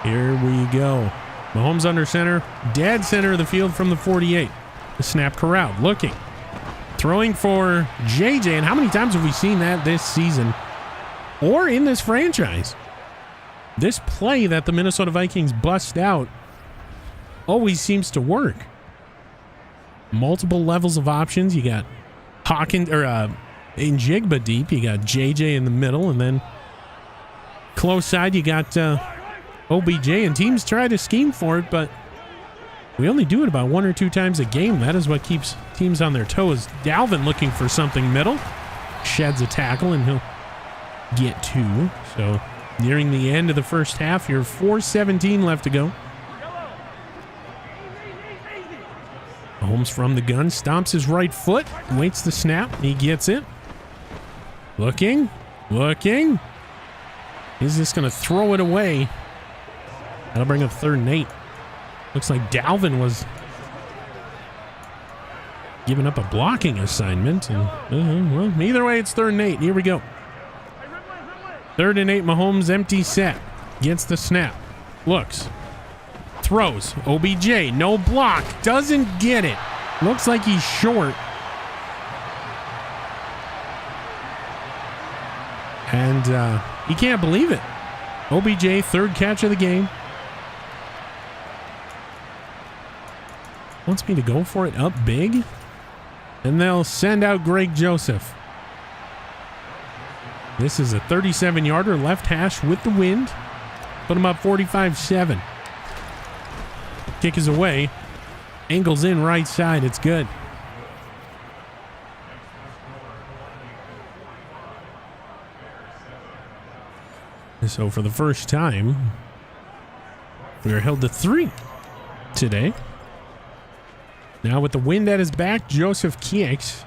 Here we go. Mahomes under center. Dead center of the field from the 48. The snap corralled. Looking. Throwing for JJ. And how many times have we seen that this season? Or in this franchise? This play that the Minnesota Vikings bust out always seems to work. Multiple levels of options. You got Hawkins or Njigba deep. You got JJ in the middle, and then close side you got OBJ. And teams try to scheme for it, but we only do it about 1 or 2 times a game. That is what keeps teams on their toes. Dalvin looking for something middle, sheds a tackle, and he'll get 2. So nearing the end of the first half, here 4:17 left to go. Mahomes from the gun, stomps his right foot, waits the snap, he gets it. Looking. He's just going to throw it away. That'll bring up 3rd and 8. Looks like Dalvin was giving up a blocking assignment. And well, either way, it's 3rd and 8. Here we go. 3rd and 8, Mahomes empty set. Gets the snap. Looks. Throws. OBJ, no block. Doesn't get it. Looks like he's short. And he can't believe it. OBJ, 3rd catch of the game. Wants me to go for it up big. And they'll send out Greg Joseph. This is a 37-yarder left hash with the wind. Put him up 45-7. Kick is away. Angles in right side. It's good. And so for the first time, we are held to 3 today. Now with the wind at his back, Joseph kicks.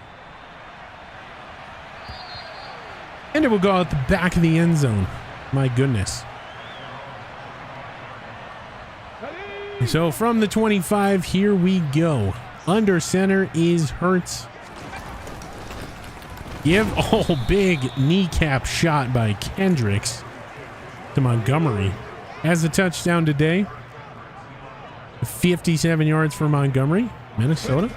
And it will go out the back of the end zone. My goodness. So from the 25, here we go. Under center is Hurts. Big kneecap shot by Kendricks to Montgomery. Has a touchdown today. 57 yards for Montgomery, Minnesota.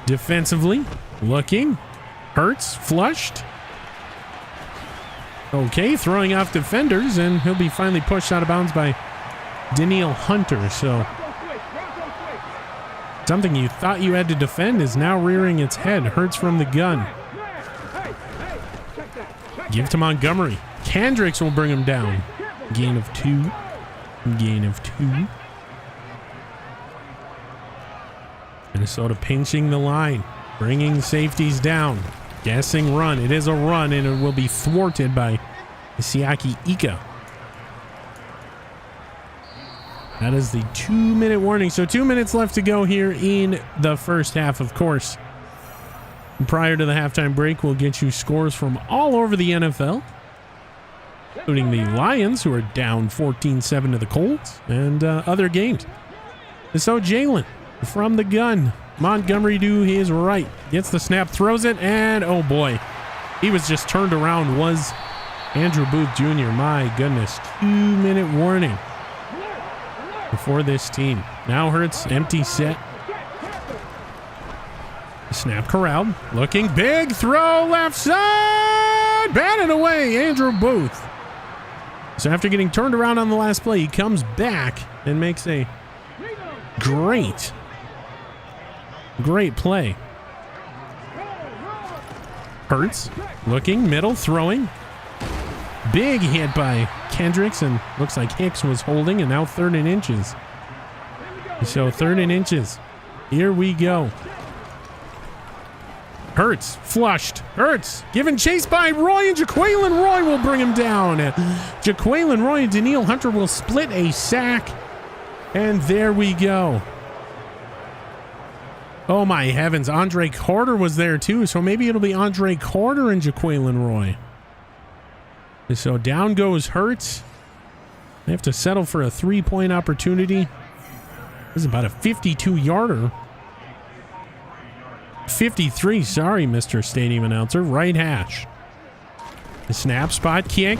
Defensively, looking. Hurts, flushed. Okay, throwing off defenders, and he'll be finally pushed out of bounds by Danielle Hunter. So something you thought you had to defend is now rearing its head. Hurts from the gun. Give to Montgomery. Kendricks will bring him down. Gain of 2. Minnesota pinching the line. Bringing safeties down. Guessing run. It is a run, and it will be thwarted by Isiaki Ika. That is the 2-minute warning. So 2 minutes left to go here in the first half, of course. Prior to the halftime break, we'll get you scores from all over the NFL, including the Lions, who are down 14-7 to the Colts, and other games. And so Jalen from the gun. Montgomery to his right. Gets the snap, throws it, and oh boy. He was just turned around, was Andrew Booth Jr. My goodness. 2-minute warning for this team. Now Hurts, empty set. Snap corralled. Looking big. Throw left side. Batted away. Andrew Booth. So after getting turned around on the last play, he comes back and makes a great play. Hurts. Looking. Middle. Throwing. Big hit by Kendricks, and looks like Hicks was holding, and now 3rd and inches. So 3rd and inches. Here we go. Hurts, flushed. Hurts, given chase by Roy, and Jaquelin Roy will bring him down. Jaquelin Roy and Daniil Hunter will split a sack. And there we go. Oh my heavens, Andre Carter was there too, so maybe it'll be Andre Carter and Jaquelin Roy. So down goes Hurts. They have to settle for a 3-point opportunity. This is about a 52-yarder. 53, sorry, Mr. Stadium Announcer. Right hash. The snap, spot kick.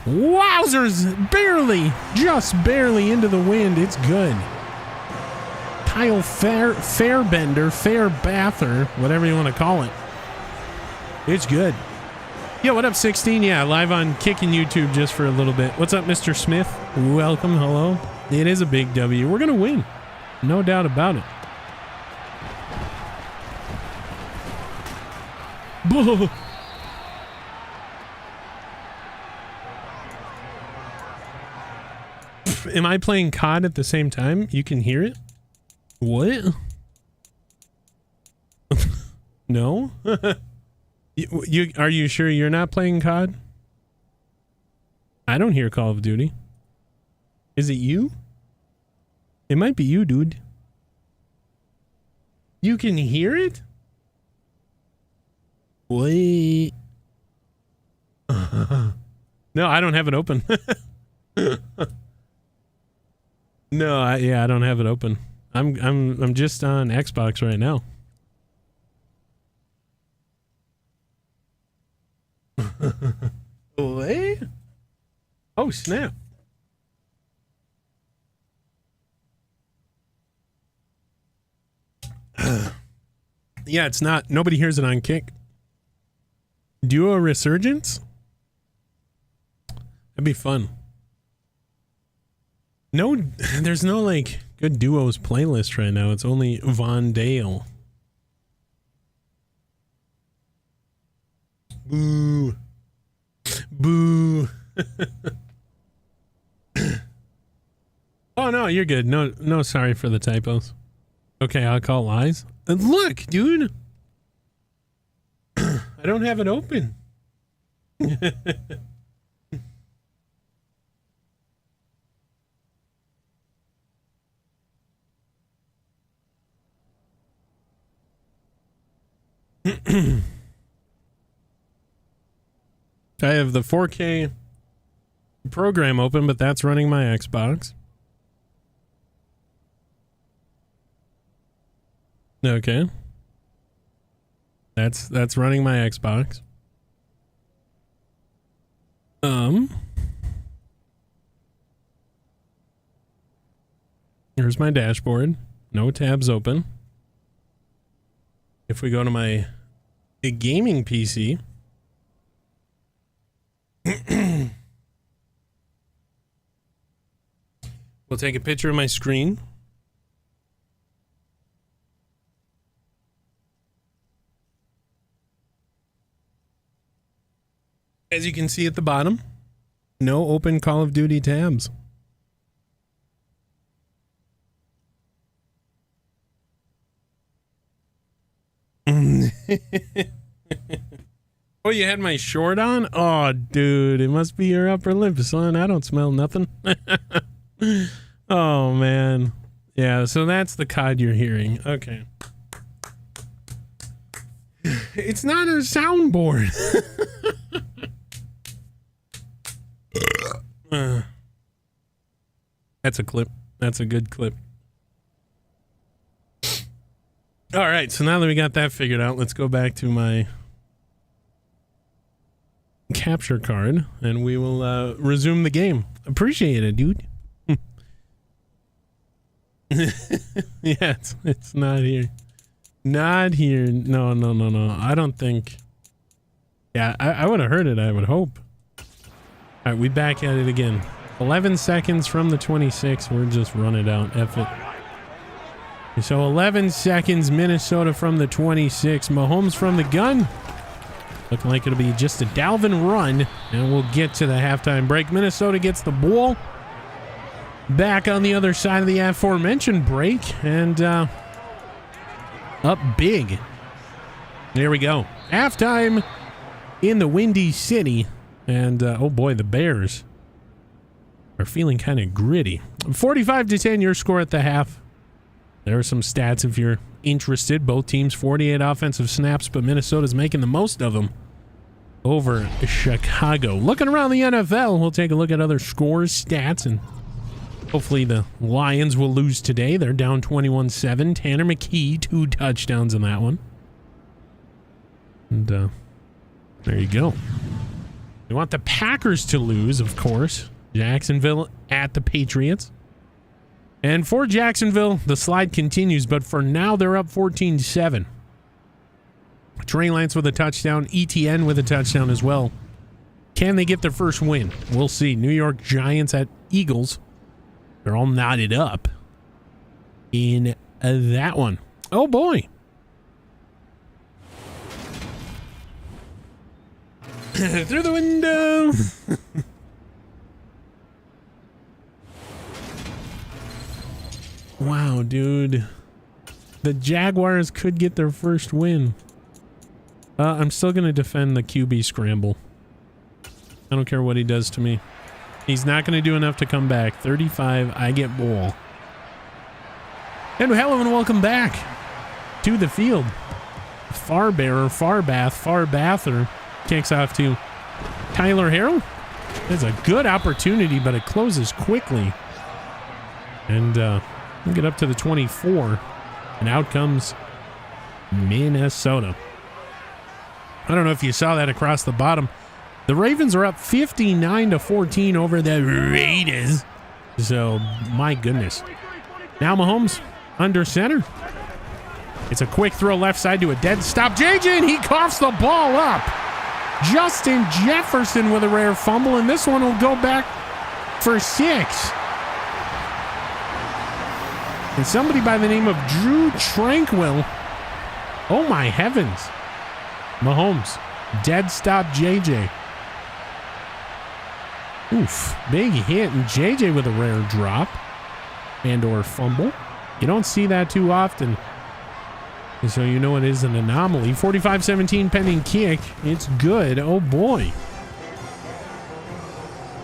Wowzers! Barely, just barely into the wind. It's good. Kyle Fairbender, Fairbather, whatever you want to call it. It's good. Yo, what up, 16? Yeah, live on Kicking YouTube just for a little bit. What's up, Mr. Smith? Welcome, hello. It is a big W. We're going to win. No doubt about it. Am I playing COD at the same time? You can hear it? What? No? You are you sure you're not playing COD? I don't hear Call of Duty. Is it you? It might be you, dude. You can hear it? Wait. No, I don't have it open. No, I don't have it open. I'm just on Xbox right now. Wait. Oh, snap. Yeah, it's not. Nobody hears it on Kick. Duo Resurgence? That'd be fun. No, there's no like good duos playlist right now. It's only Von Dale. Boo. Boo. Oh no, you're good. No, sorry for the typos. Okay, I'll call lies. Look, dude. I don't have it open. I have the 4K program open, but that's running my Xbox. Okay. That's running my Xbox. Here's my dashboard. No tabs open. If we go to my gaming PC, we'll take a picture of my screen. As you can see at the bottom, no open Call of Duty tabs. Oh, you had my short on? Oh, dude, it must be your upper lip, son. I don't smell nothing. Oh, man. Yeah, so that's the COD you're hearing. Okay. It's not a soundboard. That's a clip. That's a good clip. All right, so now that we got that figured out, let's go back to my capture card, and we will resume the game. Appreciate it, dude. Yeah, it's not here. Not here. No. I don't think. Yeah, I would have heard it, I would hope. All right, we back at it again. 11 seconds from the 26. We're just running out. F it. So 11 seconds, Minnesota from the 26. Mahomes from the gun. Looking like it'll be just a Dalvin run, and we'll get to the halftime break. Minnesota gets the ball back on the other side of the aforementioned break, and up big. There we go. Halftime in the Windy City, and oh boy, the Bears are feeling kind of gritty. 45-10 your score at the half. There are some stats if you're interested. Both teams 48 offensive snaps, but Minnesota's making the most of them over Chicago. Looking around the NFL, we'll take a look at other scores, stats, and hopefully the Lions will lose today. They're down 21-7. Tanner McKee, 2 touchdowns in that one. And there you go. We want the Packers to lose, of course. Jacksonville at the Patriots. And for Jacksonville, the slide continues, but for now, they're up 14-7. Trey Lance with a touchdown, ETN with a touchdown as well. Can they get their first win? We'll see. New York Giants at Eagles. They're all knotted up in that one. Oh, boy. Through the window. Wow, dude. The Jaguars could get their first win. I'm still going to defend the QB scramble. I don't care what he does to me. He's not going to do enough to come back. 35, I get ball. And hello and welcome back to the field. Farbather kicks off to Tyler Harrell. It's a good opportunity, but it closes quickly. And we'll get up to the 24, and out comes Minnesota. I don't know if you saw that across the bottom. The Ravens are up 59-14 over the Raiders. So, my goodness. Now Mahomes under center. It's a quick throw left side to a dead stop. JJ, and he coughs the ball up. Justin Jefferson with a rare fumble, and this one will go back for 6. And somebody by the name of Drew Tranquil. Oh, my heavens. Mahomes. Dead stop JJ. Oof. Big hit. And JJ with a rare drop. And or fumble. You don't see that too often. And so you know it is an anomaly. 45-17 pending kick. It's good. Oh, boy.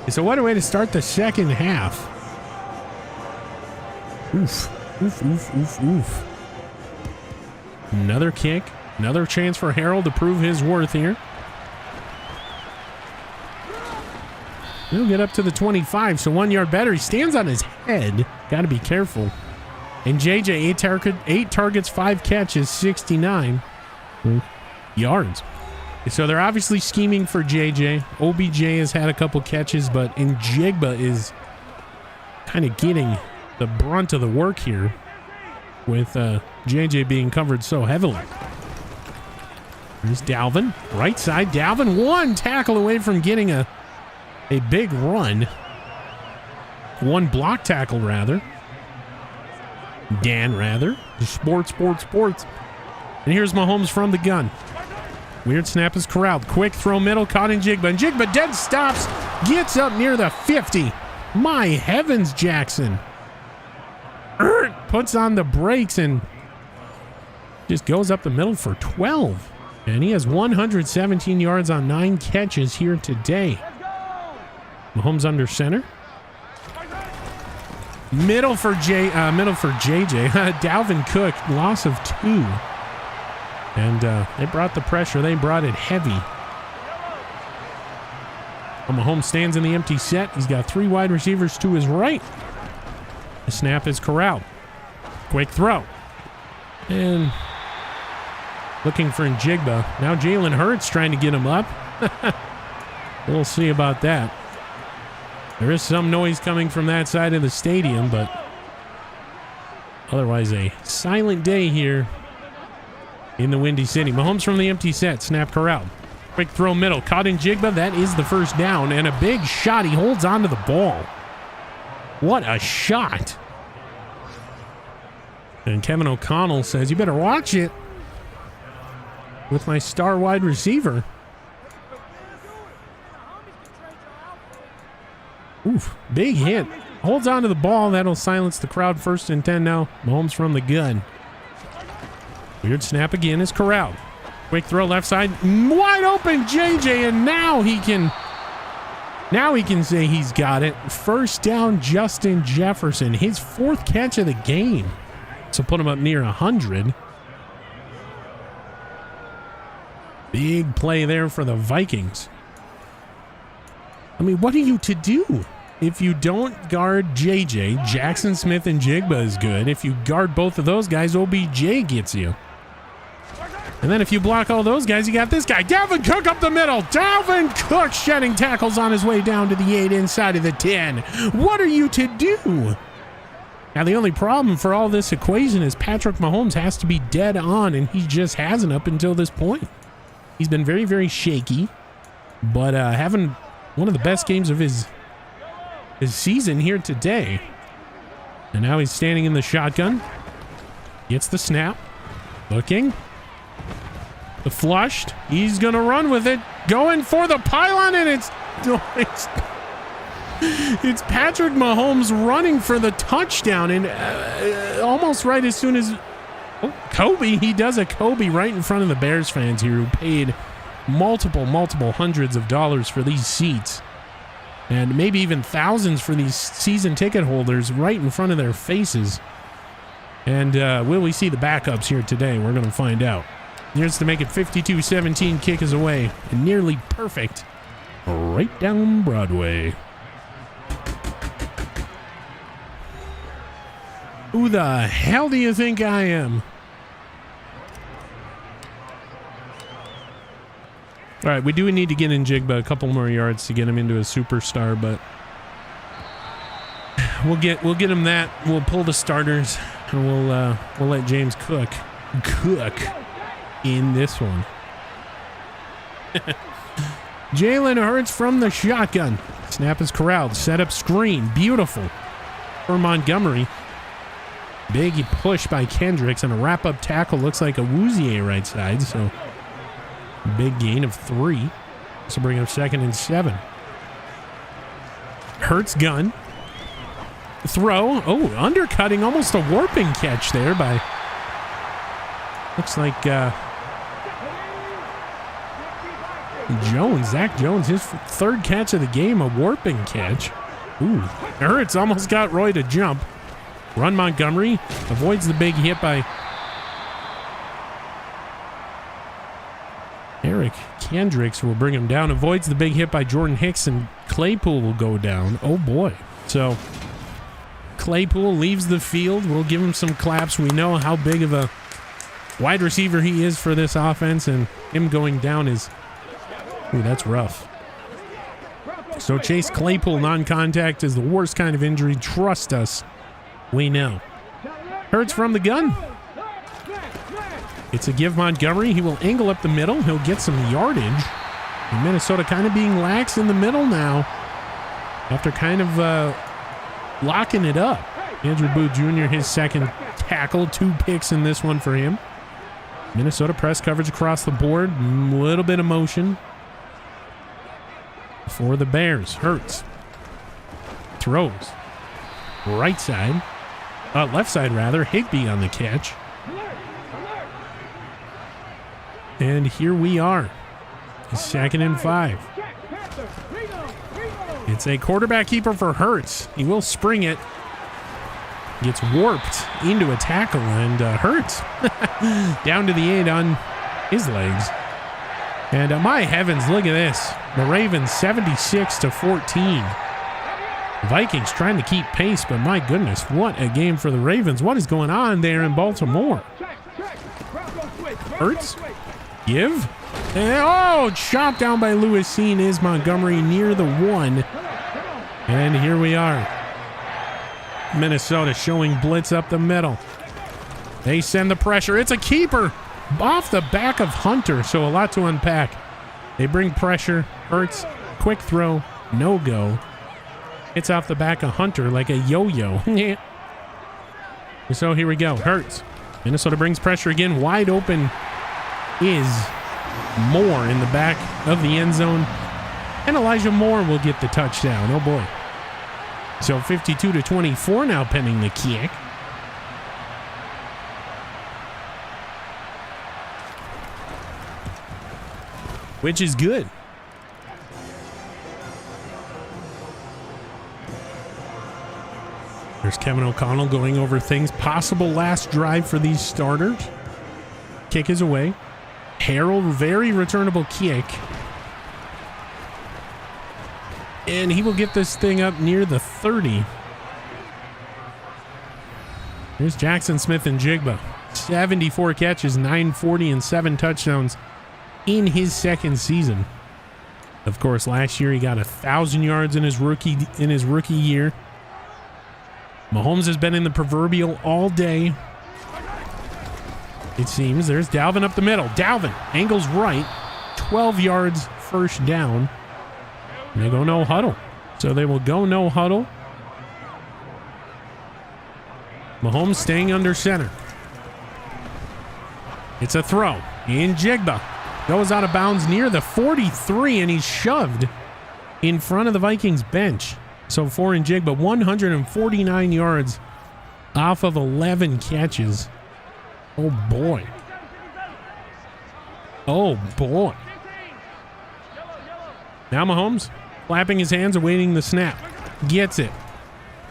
So what a way to start the second half. Oof. Oof, oof, oof, oof. Another kick. Another chance for Harold to prove his worth here. He'll get up to the 25, so 1 yard better. He stands on his head. Got to be careful. And JJ, 8 targets, 5 catches, 69 yards. So they're obviously scheming for JJ. OBJ has had a couple catches, but Njigba is kind of getting the brunt of the work here with JJ being covered so heavily. Here's Dalvin. Right side. Dalvin, 1 tackle away from getting a big run. 1 block tackle, rather. Dan, rather. Sports. And here's Mahomes from the gun. Weird snap is corralled. Quick throw middle. Caught in Njigba. Njigba dead stops. Gets up near the 50. My heavens, Jackson. Puts on the brakes and just goes up the middle for 12. And he has 117 yards on 9 catches here today. Mahomes under center. Middle for JJ. Dalvin Cook, loss of 2. And they brought the pressure. They brought it heavy. Mahomes stands in the empty set. He's got 3 wide receivers to his right. The snap is corralled. Quick throw. And looking for Njigba. Now Jalen Hurts trying to get him up. We'll see about that. There is some noise coming from that side of the stadium, but otherwise a silent day here in the Windy City. Mahomes from the empty set. Snap corralled. Quick throw middle. Caught in Njigba. That is the first down. And a big shot. He holds onto the ball. What a shot. And Kevin O'Connell says, you better watch it with my star wide receiver. Oof, big hit. Holds onto the ball. That'll silence the crowd. 1st and 10 now. Mahomes from the gun. Weird snap again is corralled. Quick throw left side. Wide open JJ, and now he can say he's got it. First down, Justin Jefferson. His 4th catch of the game. So put him up near 100. Big play there for the Vikings. I mean, what are you to do? If you don't guard JJ, Jackson Smith and Jigba is good. If you guard both of those guys, OBJ gets you. And then if you block all those guys, you got this guy. Dalvin Cook up the middle. Dalvin Cook shedding tackles on his way down to the 8 inside of the 10. What are you to do? Now, the only problem for all this equation is Patrick Mahomes has to be dead on, and he just hasn't up until this point. He's been very, very shaky, but having one of the best games of his season here today. And now he's standing in the shotgun. Gets the snap. Looking. The flushed. He's going to run with it. Going for the pylon, and it's Patrick Mahomes running for the touchdown. And almost right as soon as Kobe, he does a Kobe right in front of the Bears fans here who paid multiple hundreds of dollars for these seats. And maybe even thousands for these season ticket holders right in front of their faces. And will we see the backups here today? We're going to find out. Here's to make it 52-17. Kick is away. And nearly perfect. Right down Broadway. Who the hell do you think I am? All right, we do need to get in Njigba a couple more yards to get him into a superstar, but we'll get him that. We'll pull the starters, and we'll let James cook in this one. Jalen Hurts from the shotgun. Snap is corralled. Set up screen. Beautiful for Montgomery. Big push by Kendricks, and a wrap-up tackle. Looks like a Woozier right side, so big gain of 3. This will bring up 2nd and 7. Hurts gun. Throw. Oh, undercutting. Almost a warping catch there by... Looks like Jones. Zach Jones. His 3rd catch of the game. A warping catch. Ooh. Hurts almost got Roy to jump. Run Montgomery. Avoids the big hit by... Eric Kendricks will bring him down. Avoids the big hit by Jordan Hicks, and Claypool will go down. Oh, boy. So, Claypool leaves the field. We'll give him some claps. We know how big of a wide receiver he is for this offense, and him going down is... Ooh, that's rough. So, Chase Claypool non-contact is the worst kind of injury. Trust us. We know. Hurts from the gun. It's a give Montgomery. He will angle up the middle. He'll get some yardage. And Minnesota kind of being lax in the middle now after kind of locking it up. Andrew Booth Jr., his 2nd tackle. 2 picks in this one for him. Minnesota press coverage across the board. A little bit of motion for the Bears. Hurts. Throws. Right side. Left side, rather. Higbee on the catch. And here we are. 2nd and 5. It's a quarterback keeper for Hurts. He will spring it. gets warped into a tackle and hurts. Down to the 8 on his legs. And my heavens, look at this. The Ravens 76-14. Vikings trying to keep pace, but my goodness, what a game for the Ravens. What is going on there in Baltimore? Hurts. Give. And, oh, chopped down by Lewis. Seen is Montgomery near the 1. And here we are. Minnesota showing blitz up the middle. They send the pressure. It's a keeper off the back of Hunter, so a lot to unpack. They bring pressure. Hurts. Quick throw. No go. It's off the back of Hunter like a yo-yo. So here we go. Hurts. Minnesota brings pressure again. Wide open is Moore in the back of the end zone. And Elijah Moore will get the touchdown. Oh, boy. So 52-24 now pending the kick. Which is good. There's Kevin O'Connell going over things. Possible last drive for these starters. Kick is away. Harrell, very returnable kick. And he will get this thing up near the 30. Here's Jackson Smith and Jigba. 74 catches, 940, and 7 touchdowns in his second season. Of course, last year he got 1,000 yards in his rookie year. Mahomes has been in the proverbial all day. It seems. There's Dalvin up the middle. Dalvin angles right. 12 yards first down. And they go no huddle. So they will go no huddle. Mahomes staying under center. It's a throw. In Jigba. Goes out of bounds near the 43, and he's shoved in front of the Vikings bench. So 4 in Jigba, 149 yards off of 11 catches. Oh, boy. Oh, boy. Now Mahomes clapping his hands, awaiting the snap. Gets it.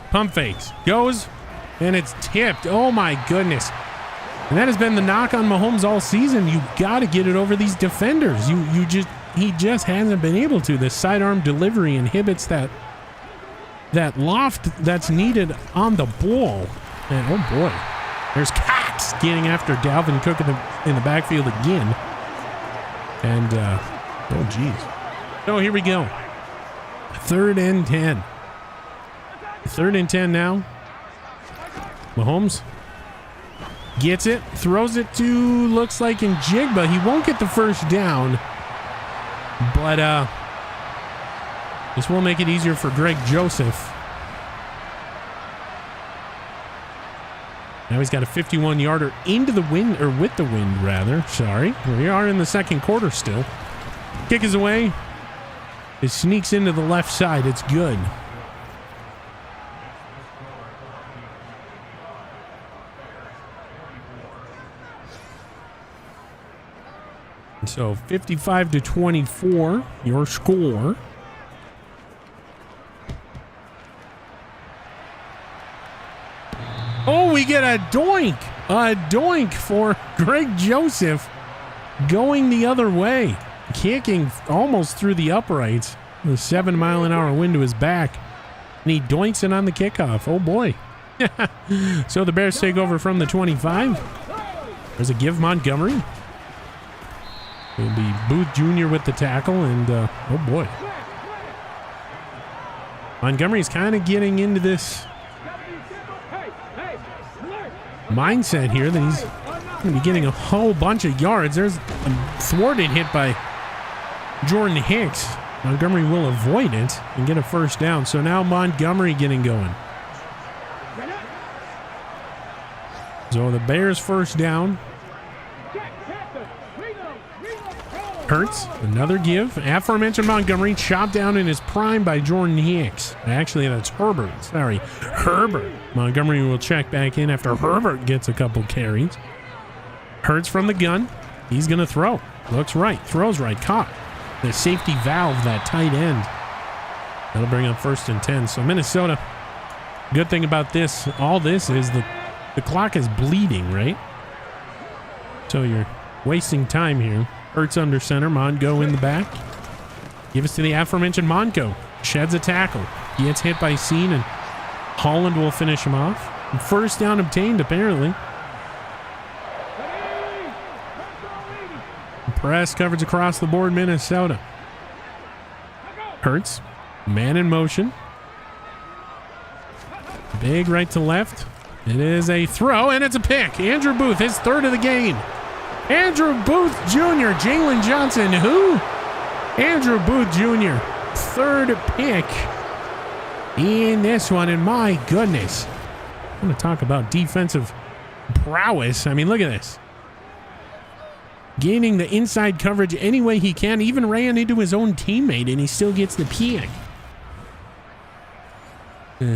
Pump fakes. Goes, and it's tipped. Oh, my goodness. And that has been the knock on Mahomes all season. You got to get it over these defenders. He just hasn't been able to. The sidearm delivery inhibits that loft that's needed on the ball. And oh boy, there's Cox getting after Dalvin Cook in the backfield again. And oh geez. So here we go. 3rd and 10. 3rd and 10 now. Mahomes gets it, throws it to, looks like in Jigba. He won't get the first down, but this will make it easier for Greg Joseph. Now he's got a 51-yarder into the wind, or with the wind, rather. Sorry. We are in the second quarter still. Kick is away. It sneaks into the left side. It's good. So 55-24, your score. Oh, we get a doink. A doink for Greg Joseph going the other way. Kicking almost through the uprights. The 7-mile-an-hour wind to his back. And he doinks it on the kickoff. Oh, boy. So the Bears take over from the 25. There's a give Montgomery. It'll be Booth Jr. with the tackle, and oh boy. Montgomery's kind of getting into this mindset here that he's going to be getting a whole bunch of yards. There's a thwarted hit by Jordan Hicks. Montgomery will avoid it and get a first down. So now Montgomery getting going. So the Bears first down. Hurts, another give. Aforementioned Montgomery chopped down in his prime by Jordan Hicks. Actually, that's Herbert. Sorry, Herbert. Montgomery will check back in after Herbert gets a couple carries. Hurts from the gun. He's going to throw. Looks right. Throws right. Caught. The safety valve, that tight end. That'll bring up 1st and 10. So Minnesota Good thing about this, all this is the clock is bleeding, right? So you're wasting time here. Hurts under center. Mongo in the back. Give us to the aforementioned Mongo. Sheds a tackle. He gets hit by Scene, and Holland will finish him off. First down obtained, apparently. Press coverage across the board, Minnesota. Hurts. Man in motion. Big right to left. It is a throw, and it's a pick. Andrew Booth, his third of the game. Andrew Booth Jr., Jalen Johnson, who? Andrew Booth Jr., third pick in this one, and my goodness. I'm going to talk about defensive prowess. I mean, look at this. Gaining the inside coverage any way he can, even ran into his own teammate, and he still gets the pick.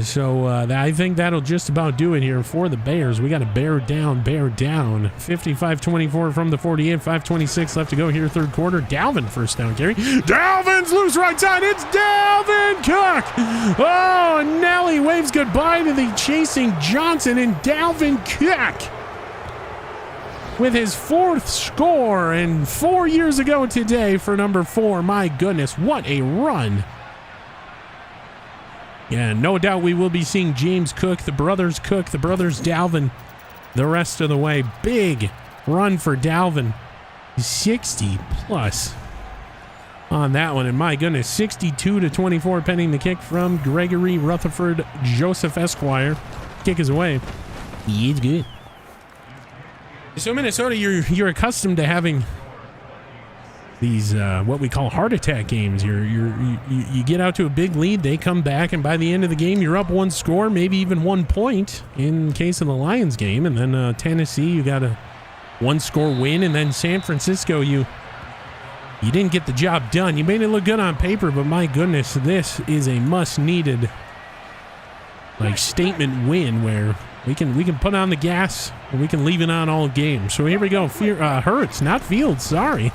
So I think that'll just about do it here for the Bears. We got to bear down. 55-24 from the 48, 5:26 left to go here, third quarter. Dalvin first down carry. Dalvin's loose right side. It's Dalvin Cook. Oh, Nelly waves goodbye to the chasing Johnson, and Dalvin Cook with his fourth score, and 4 years ago today for number 4. My goodness, what a run. Yeah, no doubt we will be seeing James Cook, the brothers Dalvin, the rest of the way. Big run for Dalvin. 60 plus on that one. And my goodness, 62-24 pending the kick from Gregory Rutherford Joseph Esquire. Kick is away. He's good. So Minnesota, you're accustomed to having these what we call heart attack games. You get out to a big lead, they come back, and by the end of the game, you're up one score, maybe even 1 point in case of the Lions game. And then Tennessee, you got a 1-score win, and then San Francisco, you didn't get the job done. You made it look good on paper, but my goodness, this is a much-needed statement win where we can put on the gas and we can leave it on all game. So here we go. Hurts, not Fields, sorry.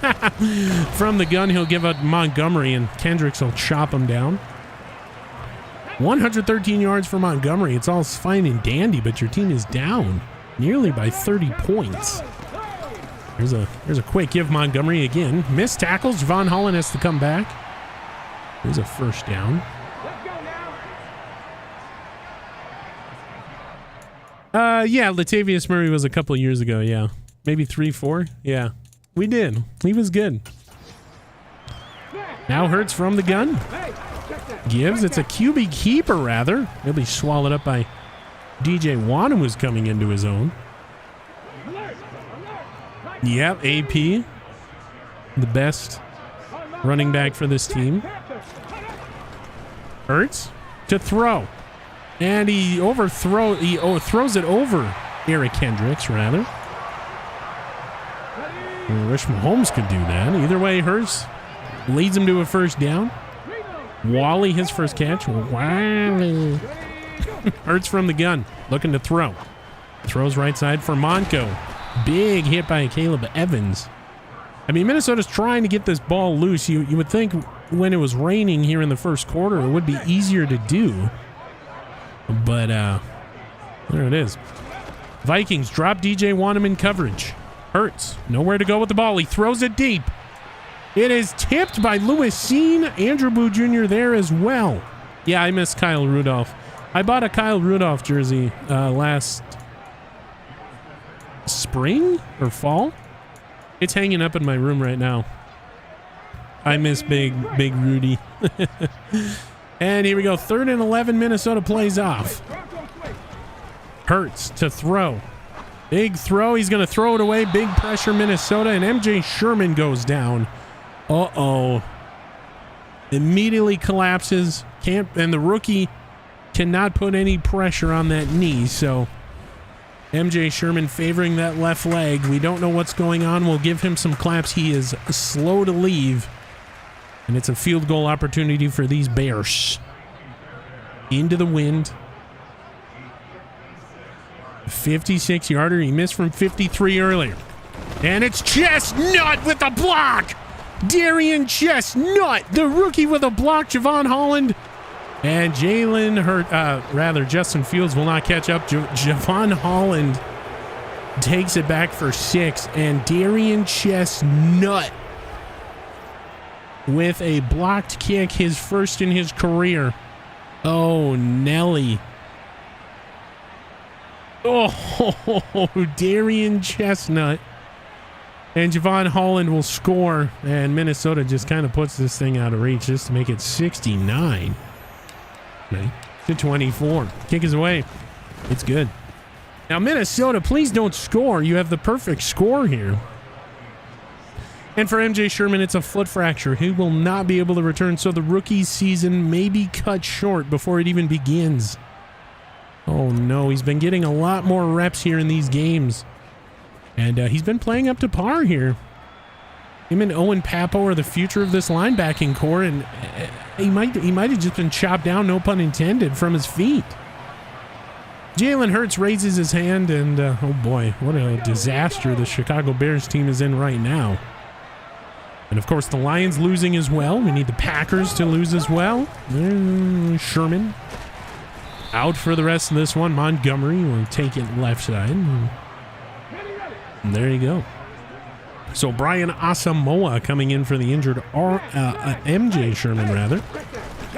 From the gun, he'll give out Montgomery, and Kendricks will chop him down. 113 yards for Montgomery. It's all fine and dandy, but your team is down nearly by 30 points. Here's a quick give. Montgomery again. Missed tackles. Javon Holland has to come back. Here's a first down. Yeah, Latavius Murray was a couple years ago, yeah. Maybe 3-4? Yeah, we did. He was good. Now Hurts from the gun. Gives. It's a QB keeper, rather. He'll be swallowed up by DJ Wanham, who's coming into his own. Yep, AP. The best running back for this team. Hurts to throw. And he throws it over Eric Kendricks, rather. I wish Mahomes could do that. Either way, Hurts leads him to a first down. Wally, his first catch. Wally. Hurts from the gun, looking to throw. Throws right side for Monco. Big hit by Caleb Evans. I mean, Minnesota's trying to get this ball loose. You would think when it was raining here in the first quarter, it would be easier to do. But there it is. Vikings drop DJ Wanham in coverage. Hurts, nowhere to go with the ball. He throws it deep. It is tipped by Lewis Scene. Andrew Boo Jr. there as well. Yeah, I miss Kyle Rudolph. I bought a Kyle Rudolph jersey last spring or fall. It's hanging up in my room right now. I miss big Rudy. And here we go. 3rd and 11. Minnesota plays off. Hurts to throw. Big throw. He's going to throw it away. Big pressure, Minnesota. And MJ Sherman goes down. Uh-oh. Immediately collapses. And the rookie cannot put any pressure on that knee. So MJ Sherman favoring that left leg. We don't know what's going on. We'll give him some claps. He is slow to leave. And it's a field goal opportunity for these Bears. Into the wind. 56-yarder. He missed from 53 earlier. And it's Chestnut with the block. Darian Chestnut, the rookie with a block. Javon Holland And Justin Fields will not catch up. Javon Holland takes it back for 6. And Darian Chestnut with a blocked kick, his first in his career. Oh, Nelly. Oh, Darian Chestnut. And Javon Holland will score. And Minnesota just kind of puts this thing out of reach just to make it 69 to 24. Kick is away. It's good. Now, Minnesota, please don't score. You have the perfect score here. And for MJ Sherman, it's a foot fracture. He will not be able to return, so the rookie season may be cut short before it even begins. Oh, no. He's been getting a lot more reps here in these games. And he's been playing up to par here. Him and Owen Papo are the future of this linebacking core, and he might have just been chopped down, no pun intended, from his feet. Jalen Hurts raises his hand, and oh boy, what a disaster the Chicago Bears team is in right now. And of course, the Lions losing as well. We need the Packers to lose as well. Sherman out for the rest of this one. Montgomery will take it left side. And there you go. So Brian Asamoah coming in for the injured MJ Sherman, rather.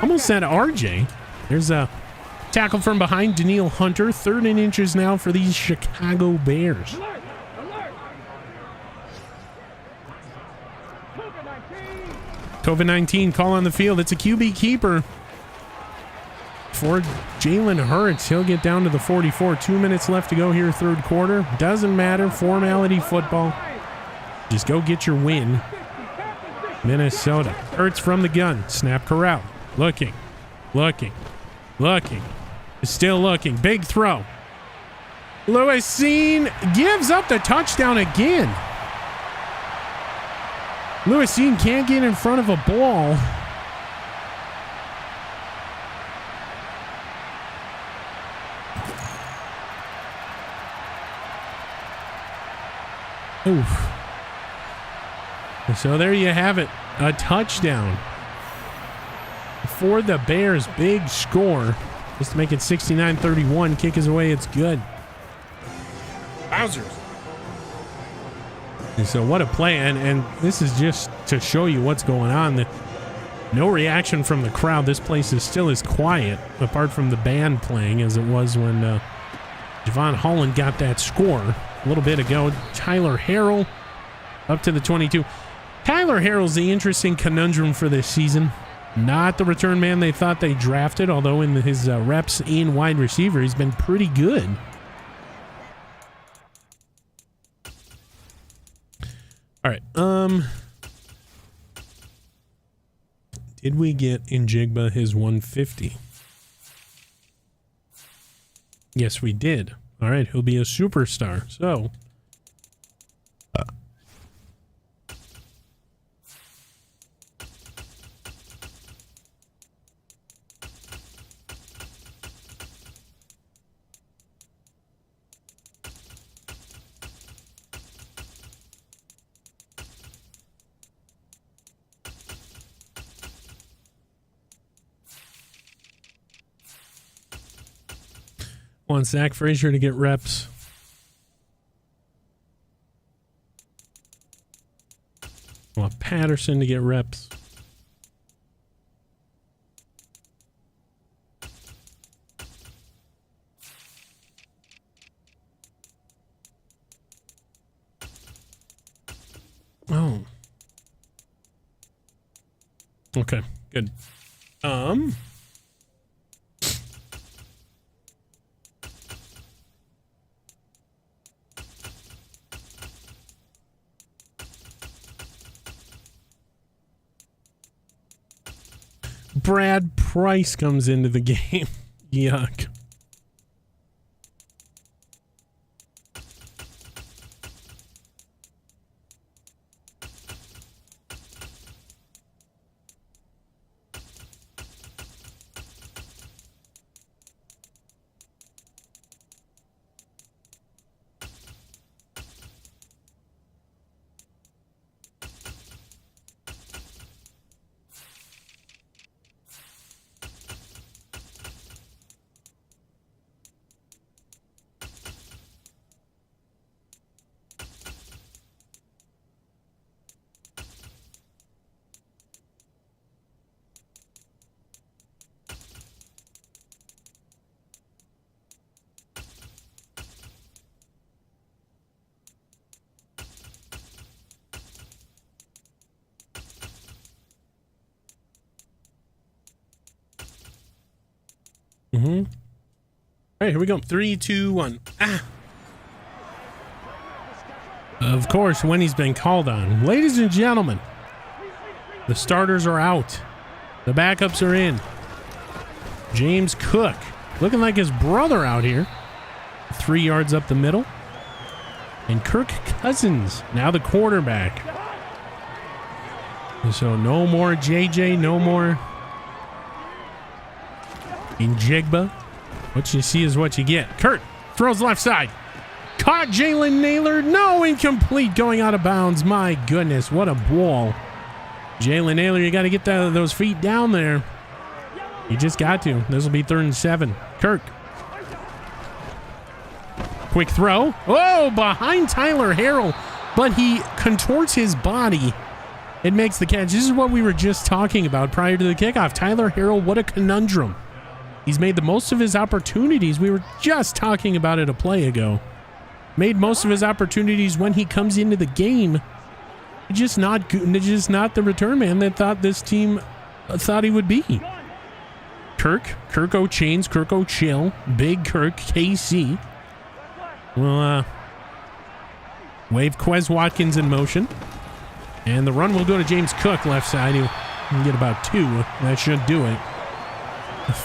Almost said RJ. There's a tackle from behind. Daniil Hunter, 3rd and inches now for these Chicago Bears. COVID-19 call on the field. It's a QB keeper for Jalen Hurts. He'll get down to the 44. 2 minutes left to go here, 3rd quarter. Doesn't matter. Formality football. Just go get your win. Minnesota. Hurts from the gun. Snap corral. Looking. Still looking. Big throw. Lewis Seen gives up the touchdown again. Lewis Seen can't get in front of a ball. Oof. So there you have it. A touchdown for the Bears. Big score. Just to make it 69-31. Kick is away. It's good. Wowzers. And so what a play. And this is just to show you what's going on. No reaction from the crowd. This place is still as quiet, apart from the band playing, as it was when Javon Holland got that score a little bit ago. Tyler Harrell up to the 22. Tyler Harrell's the interesting conundrum for this season. Not the return man they thought they drafted, although in his reps in wide receiver, he's been pretty good. All right. Did we get Njigba his 150? Yes, we did. All right, he'll be a superstar. So, want Zach Frazier to get reps. Want Patterson to get reps. Oh. Okay, good. Brad Price comes into the game. Yuck. All right, here we go. 3, 2, 1. Ah. Of course, when he's been called on. Ladies and gentlemen, the starters are out. The backups are in. James Cook, looking like his brother out here. 3 yards up the middle. And Kirk Cousins, now the quarterback. So no more JJ, no more Njigba. What you see is what you get. Kurt throws left side. Caught Jalen Naylor. No, incomplete, going out of bounds. My goodness, what a ball. Jalen Naylor, you got to get those feet down there. You just got to. This will be 3rd and 7. Kirk. Quick throw. Oh, behind Tyler Harrell, but he contorts his body. It makes the catch. This is what we were just talking about prior to the kickoff. Tyler Harrell, what a conundrum. He's made the most of his opportunities. We were just talking about it a play ago. Made most of his opportunities when he comes into the game. Just not the return man that thought this team thought he would be. Kirk O'Chains, Kirk O'Chill, Big Kirk, KC. We'll wave Quez Watkins in motion. And the run will go to James Cook, left side. He'll get about 2. That should do it.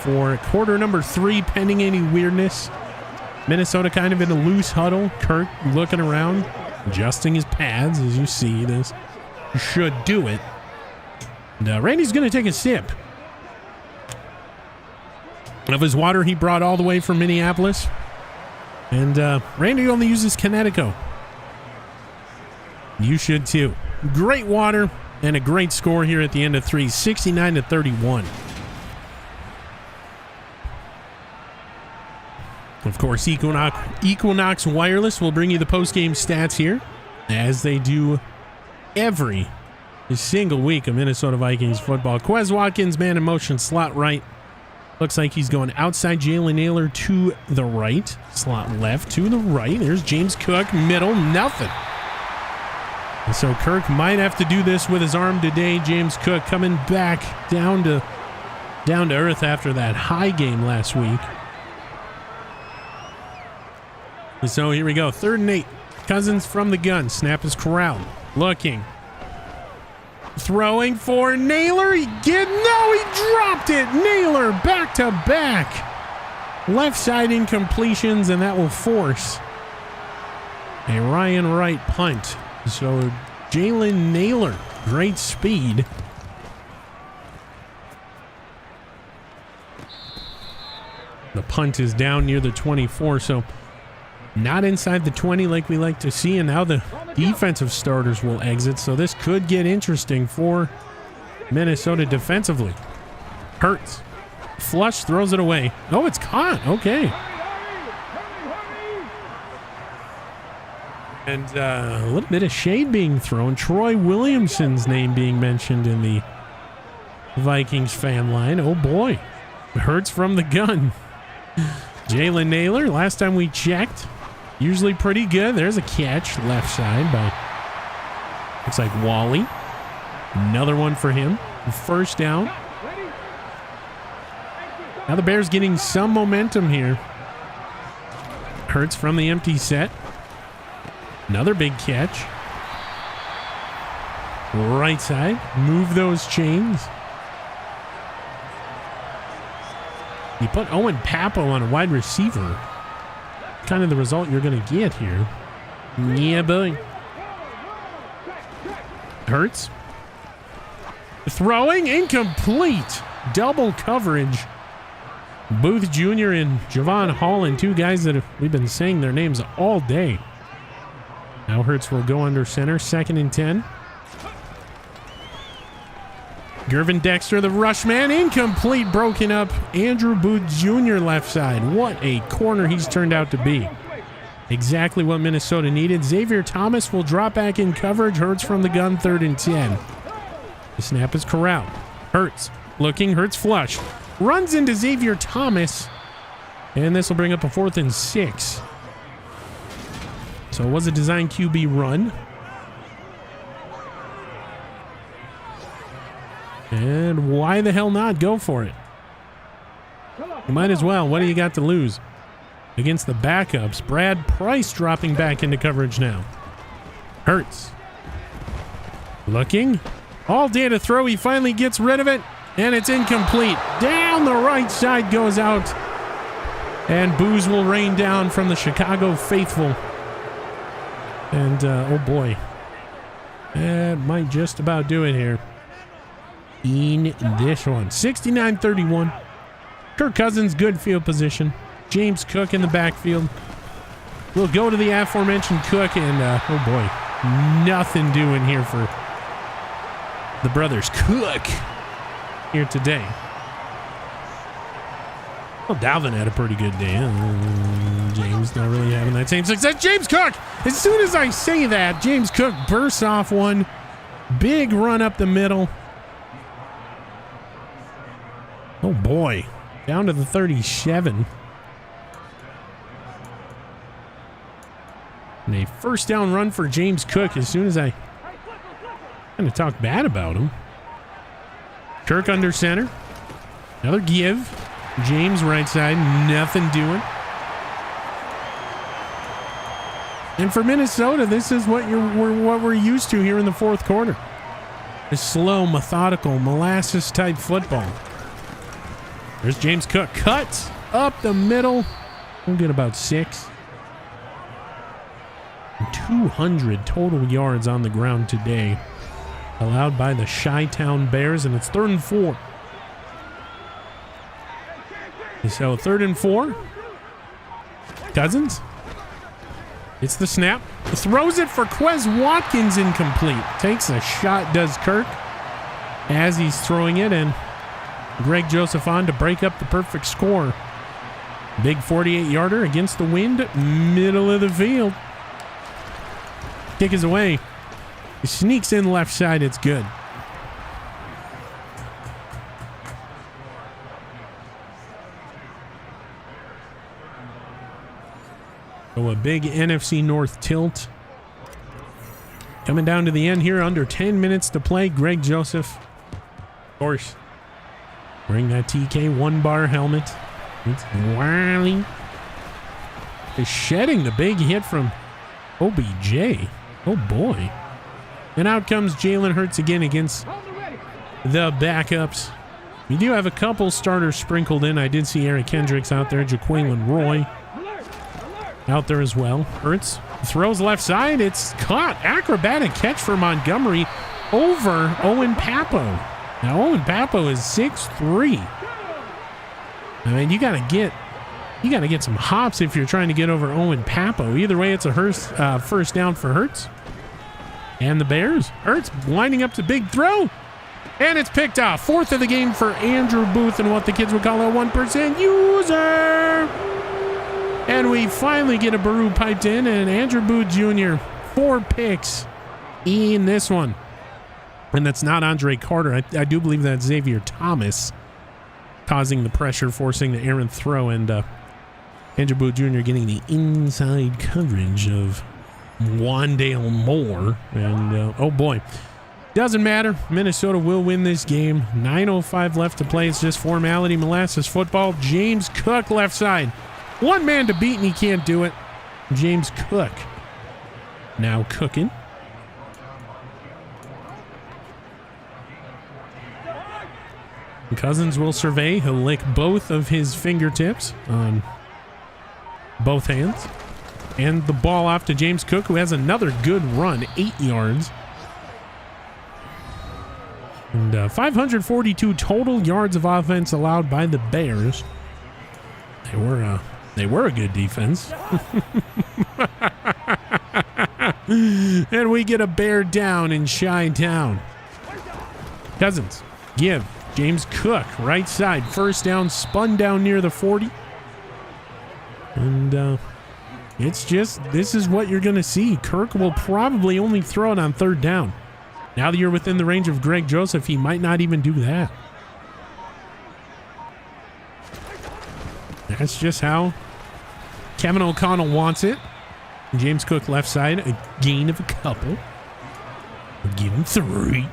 For quarter number 3, pending any weirdness. Minnesota kind of in a loose huddle. Kirk looking around, adjusting his pads as you see this. Should do it. And Randy's going to take a sip of his water he brought all the way from Minneapolis. And Randy only uses Connecticut. You should too. Great water and a great score here at the end of 3, 69-31. Of course, Equinox Wireless will bring you the post-game stats here, as they do every single week of Minnesota Vikings football. Quez Watkins, man in motion, slot right. Looks like he's going outside Jalen Naylor to the right. Slot left to the right. There's James Cook, middle, nothing. And so Kirk might have to do this with his arm today. James Cook coming back down to earth after that high game last week. And so here we go. 3rd and 8. Cousins from the gun. Snap is corralled. Looking. Throwing for Naylor. He dropped it. Naylor back to back. Left side incompletions, and that will force a Ryan Wright punt. So Jalen Naylor, great speed. The punt is down near the 24, so not inside the 20 like we like to see, and now the defensive starters will exit, so this could get interesting for Minnesota defensively. Hurts. Flush, throws it away. Oh, it's caught. Okay. And a little bit of shade being thrown. Troy Williamson's name being mentioned in the Vikings fan line. Oh, boy. Hurts from the gun. Jalen Naylor, last time we checked, usually pretty good. There's a catch left side by, looks like Wally. Another one for him. First down. Now the Bears getting some momentum here. Hurts from the empty set. Another big catch. Right side. Move those chains. You put Owen Papo on a wide receiver. Kind of the result you're going to get here. Yeah, boy. Hurts. Throwing incomplete. Double coverage. Booth Jr. and Javon Holland, 2 guys that we've been saying their names all day. Now Hurts will go under center. 2nd and 10. Gervin Dexter, the rush man, incomplete, broken up. Andrew Booth Jr. left side. What a corner he's turned out to be. Exactly what Minnesota needed. Xavier Thomas will drop back in coverage. Hurts from the gun, 3rd and 10. The snap is corralled. Hurts looking. Hurts flush. Runs into Xavier Thomas. And this will bring up a 4th and 6. So it was a design QB run. And why the hell not? Go for it. You might as well. What do you got to lose? Against the backups, Brad Price dropping back into coverage now. Hurts. Looking. All day to throw. He finally gets rid of it. And it's incomplete. Down the right side goes out. And boos will rain down from the Chicago faithful. And, oh boy. That might just about do it here. In this one. 69-31. Kirk Cousins, good field position. James Cook in the backfield. We'll go to the aforementioned Cook, and oh boy, nothing doing here for the brothers Cook here today. Well, Dalvin had a pretty good day. James not really having that same success. James Cook! As soon as I say that, James Cook bursts off one. Big run up the middle. Oh boy. Down to the 37. And a first down run for James Cook as soon as I kind of talk bad about him. Kirk under center. Another give. James right side. Nothing doing. And for Minnesota, this is what we're used to here in the fourth quarter. This slow, methodical, molasses type football. There's James Cook. Cuts up the middle. We'll get about 6. 200 total yards on the ground today, allowed by the Chi-Town Bears, and it's 3rd and 4. So 3rd and 4. Cousins. It's the snap. Throws it for Quez Watkins, incomplete. Takes a shot, does Kirk, as he's throwing it, and Greg Joseph on to break up the perfect score. Big 48-yarder against the wind, middle of the field. Kick is away. He sneaks in left side. It's good. So a big NFC North tilt. Coming down to the end here, under 10 minutes to play. Greg Joseph, of course, wearing that TK 1-bar helmet. It's Wiley. Is shedding the big hit from OBJ. Oh boy. And out comes Jalen Hurts again against the backups. We do have a couple starters sprinkled in. I did see Eric Kendricks out there. Jaqueline Roy out there as well. Hurts throws left side. It's caught. Acrobatic catch for Montgomery over Owen Papo. Now Owen Papo is 6'3". I mean, you gotta get some hops if you're trying to get over Owen Papo. Either way, it's a first down for Hurts. And the Bears. Hurts winding up to big throw. And it's picked off. 4th of the game for Andrew Booth and what the kids would call a 1% user. And we finally get a Baru piped in. And Andrew Booth Jr., 4 picks in this one. And that's not Andre Carter. I do believe that's Xavier Thomas causing the pressure, forcing the errant throw. And Andrew Booth Jr. getting the inside coverage of Wandale Moore. And oh boy, doesn't matter. Minnesota will win this game. 9:05 left to play. It's just formality, molasses football. James Cook left side. One man to beat and he can't do it. James Cook now cooking. Cousins will survey. He'll lick both of his fingertips on both hands. And the ball off to James Cook, who has another good run, 8 yards. And 542 total yards of offense allowed by the Bears. They were a good defense. And we get a bear down in Chi-Town. Cousins, give. James Cook, right side, first down, spun down near the 40. And it's just, this is what you're going to see. Kirk will probably only throw it on 3rd down. Now that you're within the range of Greg Joseph, he might not even do that. That's just how Kevin O'Connell wants it. James Cook left side, a gain of a couple. We'll give him 3.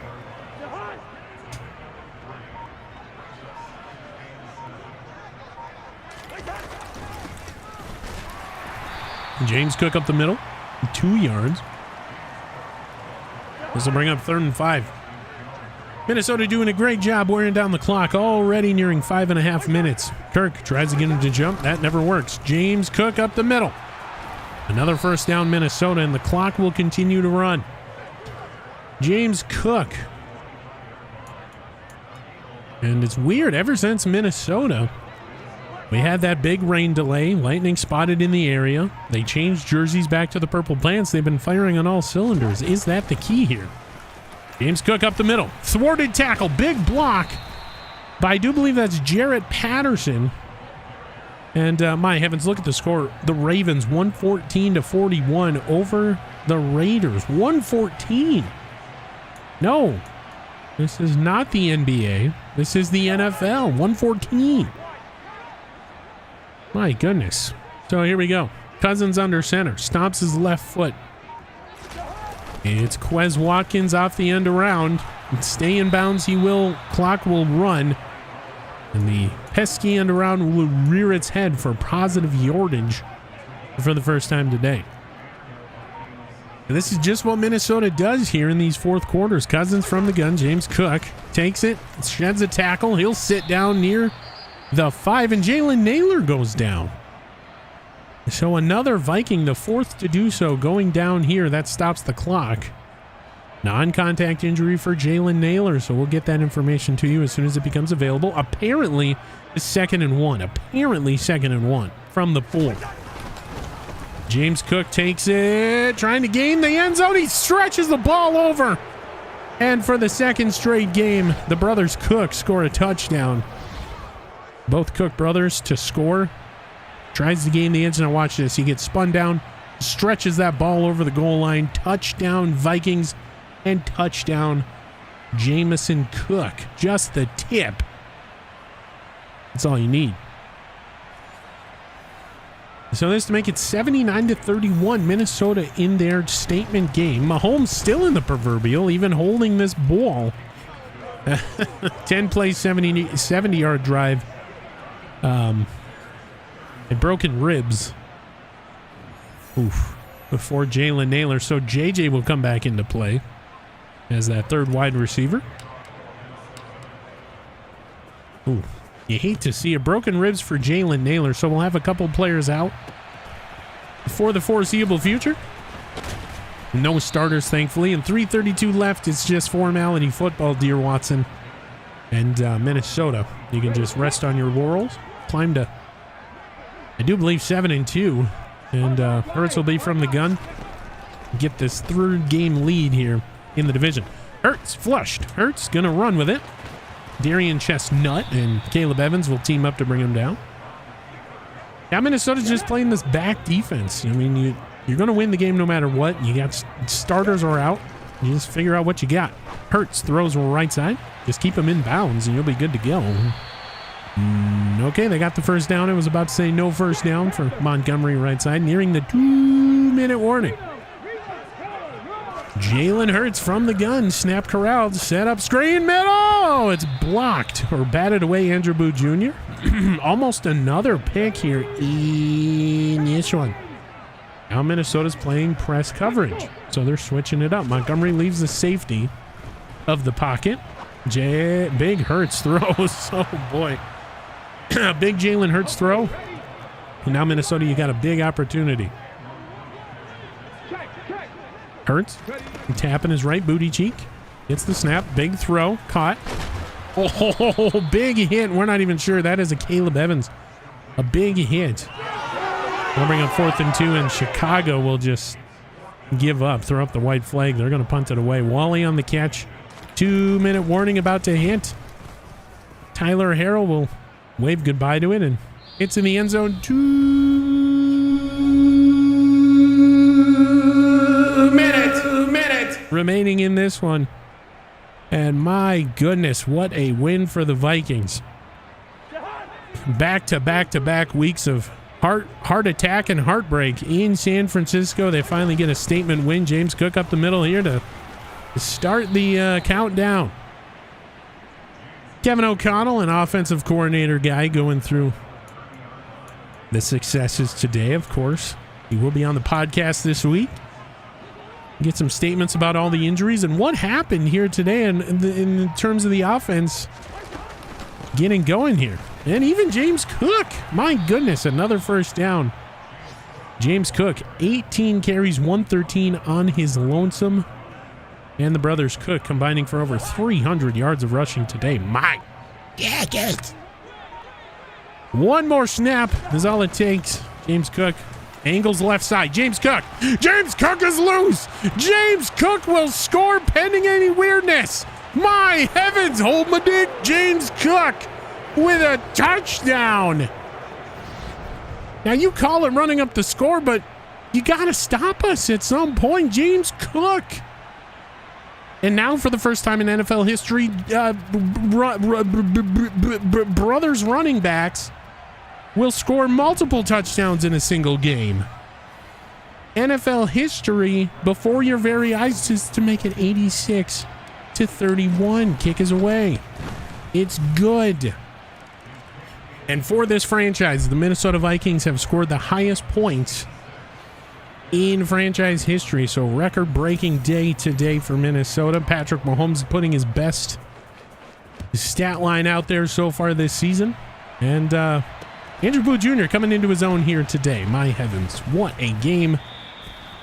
James Cook up the middle. 2 yards. This will bring up 3rd and 5. Minnesota doing a great job wearing down the clock, already nearing 5.5 minutes. Kirk tries to get him to jump. That never works. James Cook up the middle. Another first down, Minnesota, and the clock will continue to run. James Cook. And it's weird, ever since Minnesota, we had that big rain delay, lightning spotted in the area. They changed jerseys back to the purple pants. They've been firing on all cylinders. Is that the key here? James Cook up the middle. Thwarted tackle. Big block. But I do believe that's Jarrett Patterson. And my heavens, look at the score. The Ravens 114-41 over the Raiders. 114. No. This is not the NBA. This is the NFL. 114. My goodness. So here we go. Cousins under center. Stomps his left foot. It's Quez Watkins off the end around. Stay in bounds he will. Clock will run. And the pesky end around will rear its head for positive yardage for the first time today. And this is just what Minnesota does here in these fourth quarters. Cousins from the gun. James Cook takes it. Sheds a tackle. He'll sit down near the 5. And Jalen Naylor goes down. So another Viking, the fourth to do so, going down here. That stops the clock. Non-contact injury for Jalen Naylor, so we'll get that information to you as soon as it becomes available. Apparently, 2nd and 1. Apparently, 2nd and 1 from the 4. James Cook takes it, trying to gain the end zone. He stretches the ball over. And for the second straight game, the brothers Cook score a touchdown. Both Cook brothers to score. Tries to gain the end zone. Watch this. He gets spun down, stretches that ball over the goal line. Touchdown Vikings and touchdown Jamison Cook. Just the tip. That's all you need. So this to make it 79-31. Minnesota in their statement game. Mahomes still in the proverbial, even holding this ball. 10-play, 70-yard drive. And broken ribs. Oof. Before Jalen Naylor. So JJ will come back into play as that third wide receiver. Ooh. You hate to see it. Broken ribs for Jalen Naylor. So we'll have a couple players out for the foreseeable future. No starters, thankfully. And 3:32 left. It's just formality football, dear Watson. And Minnesota, you can just rest on your laurels. Climb to, I do believe, 7-2. And Hurts will be from the gun. Get this third game lead here in the division. Hurts flushed. Hurts going to run with it. Darian Chestnut and Caleb Evans will team up to bring him down. Now Minnesota's just playing this back defense. I mean, you're going to win the game no matter what. You got starters are out. You just figure out what you got. Hurts throws right side. Just keep him in bounds and you'll be good to go. Okay, they got the first down. I was about to say no first down for Montgomery right side, nearing the 2-minute warning. Jalen Hurts from the gun. Snap corralled. Set up screen middle. It's blocked or batted away. Andrew Booth Jr. Almost another pick here in this one. Now Minnesota's playing press coverage. So they're switching it up. Montgomery leaves the safety of the pocket. Big Hurts throws. Oh boy. Big Jalen Hurts throw. And now Minnesota, you got a big opportunity. Hurts tapping his right booty cheek. Gets the snap. Big throw. Caught. Oh, big hit. We're not even sure. That is a Caleb Evans. A big hit. They'll bring up 4th and 2, and Chicago will just give up. Throw up the white flag. They're going to punt it away. Wally on the catch. 2-minute warning about to hit. Tyler Harrell will wave goodbye to it, and it's in the end zone. 2 minutes remaining in this one. And my goodness, what a win for the Vikings. Back-to-back weeks of heart attack and heartbreak in San Francisco. They finally get a statement win. James Cook up the middle here to start the countdown. Kevin O'Connell, an offensive coordinator guy, going through the successes today, of course. He will be on the podcast this week. Get some statements about all the injuries and what happened here today in terms of the offense getting going here. And even James Cook, my goodness, another first down. James Cook, 18 carries, 113 on his lonesome. And the brothers Cook combining for over 300 yards of rushing today. My goodness. One more snap is all it takes. James Cook angles left side. James Cook. James Cook is loose. James Cook will score pending any weirdness. My heavens, hold my dick. James Cook with a touchdown. Now you call it running up the score, but you got to stop us at some point. James Cook. And now for the first time in NFL history, brothers running backs will score multiple touchdowns in a single game. NFL history before your very eyes, just to make it 86-31. Kick is away. It's good. And for this franchise, the Minnesota Vikings have scored the highest points in franchise history. So record-breaking day today for Minnesota. Patrick Mahomes putting his best stat line out there so far this season. And Andrew Booth Jr. coming into his own here today. My heavens, what a game.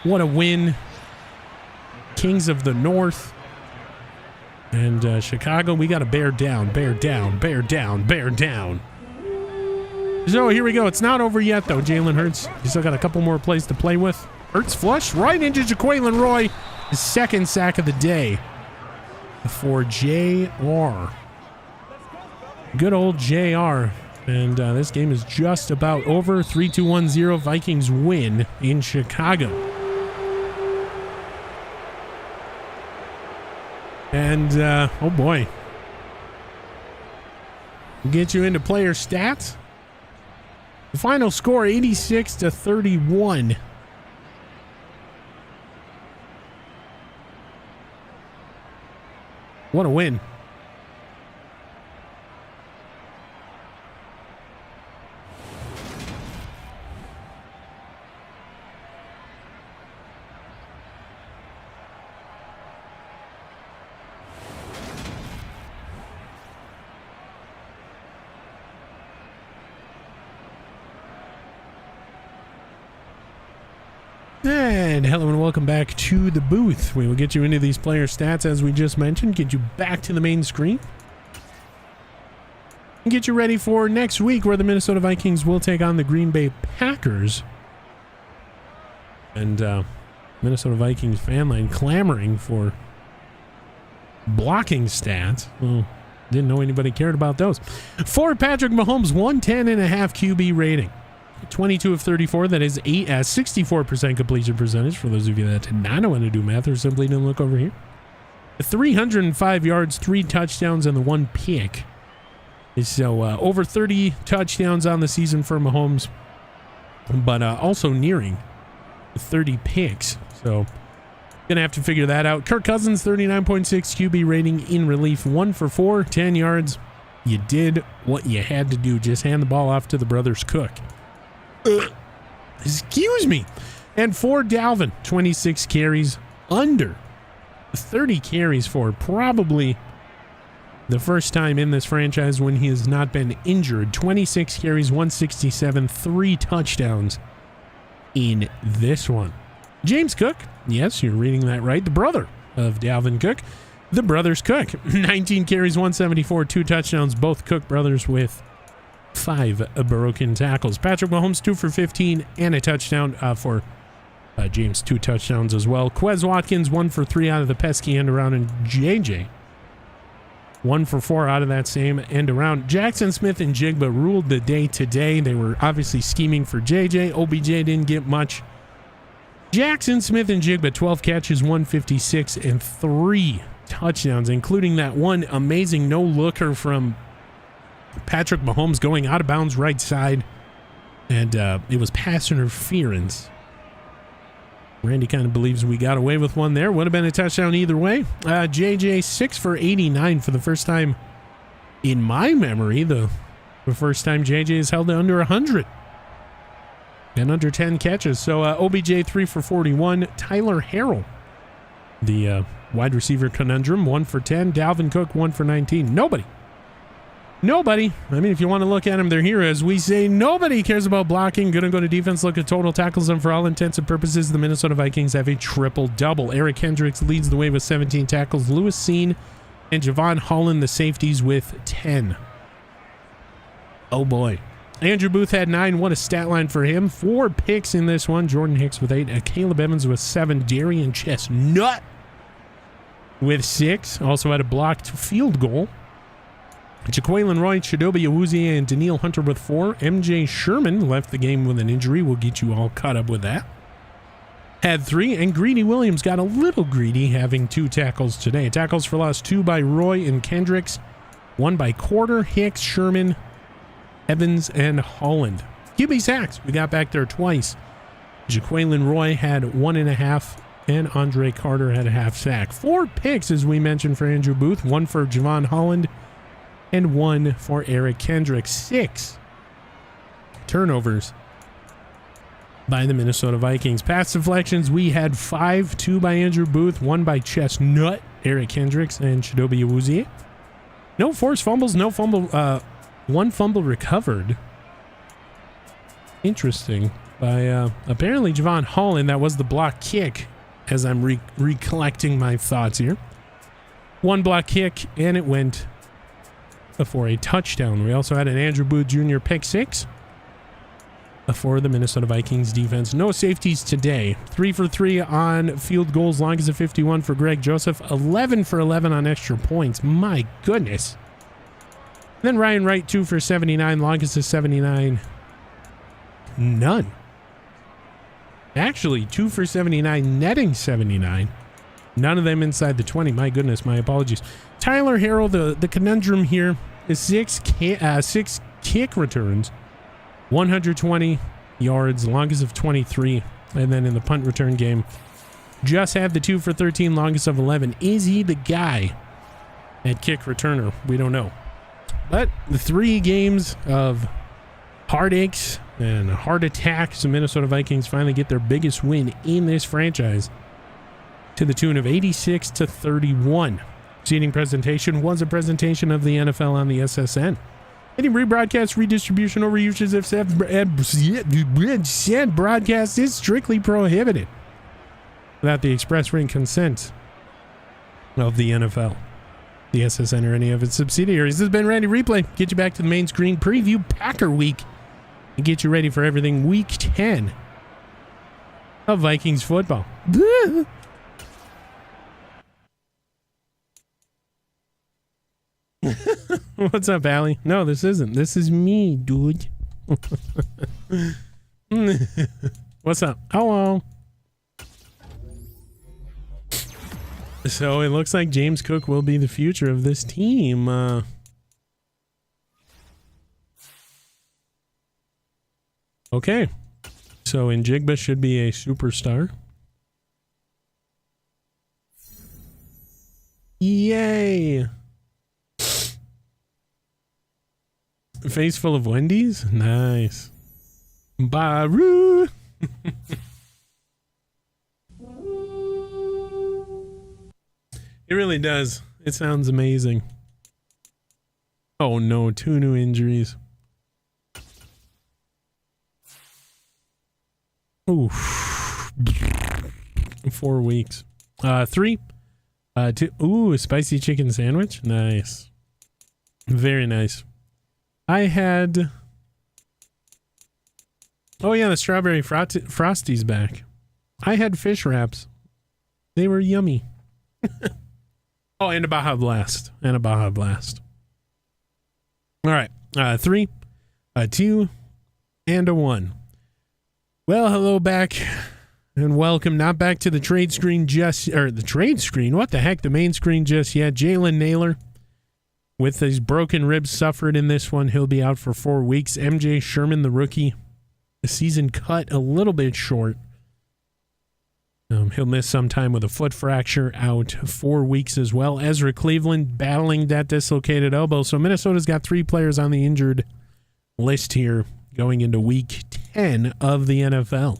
What a win. Kings of the North. And Chicago, we got to bear down, bear down, bear down, bear down. So here we go. It's not over yet, though, Jalen Hurts. You still got a couple more plays to play with. Hurts flush right into Jaquelin Roy. His second sack of the day for JR. Good old JR. And this game is just about over. 3-2-1-0. Vikings win in Chicago. And, oh boy. Get you into player stats. The final score, 86-31. What a win. And hello and welcome back to the booth. We will get you into these player stats as we just mentioned, get you back to the main screen, and get you ready for next week where the Minnesota Vikings will take on the Green Bay Packers. And Minnesota Vikings fan line clamoring for blocking stats. Well, didn't know anybody cared about those. For Patrick Mahomes, 110.5 QB rating. 22 of 34, that is 64% completion percentage for those of you that did not know how to do math or simply didn't look over here. 305 yards, 3 touchdowns, and the 1 pick. So over 30 touchdowns on the season for Mahomes, but also nearing 30 picks. So gonna have to figure that out. Kirk Cousins, 39.6 QB rating in relief, 1 for 4, 10 yards. You did what you had to do. Just hand the ball off to the brothers Cook. Excuse me. And for Dalvin, 26 carries, under 30 carries for probably the first time in this franchise when he has not been injured. 26 carries, 167, 3 touchdowns in this one. James Cook, yes, you're reading that right, the brother of Dalvin Cook, the brothers Cook, 19 carries, 174, 2 touchdowns, both Cook brothers with 5 broken tackles. Patrick Mahomes, 2 for 15 and a touchdown for James, 2 touchdowns as well. Quez Watkins, 1 for 3 out of the pesky end around, and JJ, 1 for 4 out of that same end around. Jackson Smith and Jigba ruled the day today. They were obviously scheming for JJ. OBJ didn't get much. Jackson Smith and Jigba, 12 catches, 156, and 3 touchdowns, including that one amazing no-looker from Patrick Mahomes going out of bounds right side, and it was pass interference. Randy kind of believes we got away with one there. Would have been a touchdown either way. JJ, 6 for 89 for the first time in my memory. The first time JJ has held under 100 and under 10 catches. So OBJ 3 for 41. Tyler Harrell, the wide receiver conundrum, 1 for 10. Dalvin Cook 1 for 19. Nobody. I mean, if you want to look at them, they're here. As we say, nobody cares about blocking. Going to go to defense, look at total tackles, and for all intents and purposes, the Minnesota Vikings have a triple-double. Eric Kendricks leads the way with 17 tackles. Lewis Seen and Javon Holland, the safeties, with 10. Oh, boy. Andrew Booth had 9. What a stat line for him. 4 picks in this one. Jordan Hicks with 8. Caleb Evans with 7. Darian Chestnut with 6. Also had a blocked field goal. Jaquelin Roy, Chidobe Awuzie, and Daniil Hunter with 4. MJ Sherman left the game with an injury. We'll get you all caught up with that. Had 3, and Greedy Williams got a little greedy, having 2 tackles today. Tackles for loss, 2 by Roy and Kendricks, 1 by Quarter, Hicks, Sherman, Evans, and Holland. QB sacks, we got back there twice. Jaquelin Roy had 1.5, and Andre Carter had a half sack. 4 picks, as we mentioned, for Andrew Booth, 1 for Javon Holland, and 1 for Eric Kendricks. 6 turnovers by the Minnesota Vikings. Pass deflections, we had 5, 2 by Andrew Booth, 1 by Chestnut, Eric Kendricks, and Chidobe Awuzie. No forced fumbles, 1 fumble recovered. Interesting. By apparently Javon Holland, that was the block kick, as I'm recollecting my thoughts here. 1 block kick, and it went for a touchdown. We also had an Andrew Booth Jr. pick 6 for the Minnesota Vikings defense. No safeties today. 3 for 3 on field goals, longest of 51 for Greg Joseph. 11 for 11 on extra points. My goodness. And then Ryan Wright, 2 for 79, longest of 79. None. Actually, 2 for 79, netting 79. None of them inside the 20. My goodness, my apologies. Tyler Harrell, the conundrum here is 6 kick returns, 120 yards, longest of 23. And then in the punt return game, just had the 2 for 13, longest of 11. Is he the guy at kick returner? We don't know. But the 3 games of heartaches and heart attacks, the Minnesota Vikings finally get their biggest win in this franchise to the tune of 86-31. Seating presentation was a presentation of the NFL on the SSN. Any rebroadcast, redistribution, or reusage of said broadcast is strictly prohibited without the express written consent of the NFL, the SSN, or any of its subsidiaries. This has been Randy Replay. Get you back to the main screen preview Packer Week and get you ready for everything Week 10 of Vikings football. What's up, Allie? No, this isn't. This is me, dude. What's up? Hello. So it looks like James Cook will be the future of this team. Okay. So Njigba should be a superstar. Yay. Face full of Wendy's? Nice. Baru. It really does. It sounds amazing. Oh no, 2 new injuries. Ooh. 4 weeks. 3. 2. Ooh, a spicy chicken sandwich? Nice. Very nice. I had... Oh yeah, the strawberry frosties back. I had fish wraps. They were yummy. Oh, and a Baja Blast. And a Baja Blast. All right. 3, 2, and a 1. Well, hello back. And welcome. Not back to the trade screen just... Or the trade screen? What the heck? The main screen just yet. Jalen Naylor, with his broken ribs suffered in this one, he'll be out for 4 weeks. MJ Sherman, the rookie, the season cut a little bit short. He'll miss some time with a foot fracture, out 4 weeks as well. Ezra Cleveland battling that dislocated elbow. So Minnesota's got 3 players on the injured list here going into week 10 of the NFL.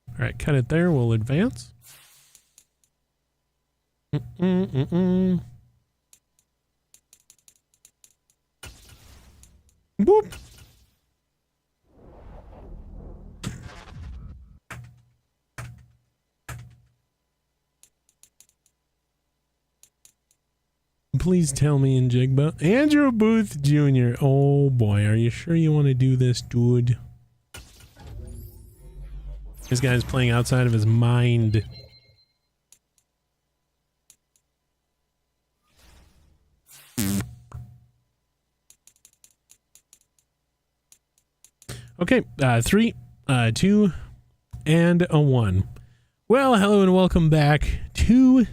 All right, cut it there. We'll advance. Boop. Please tell me in Jigba. Andrew Booth Jr. Oh boy, are you sure you want to do this, dude? This guy's playing outside of his mind. Okay, 3, 2, and a 1. Well, hello and welcome back to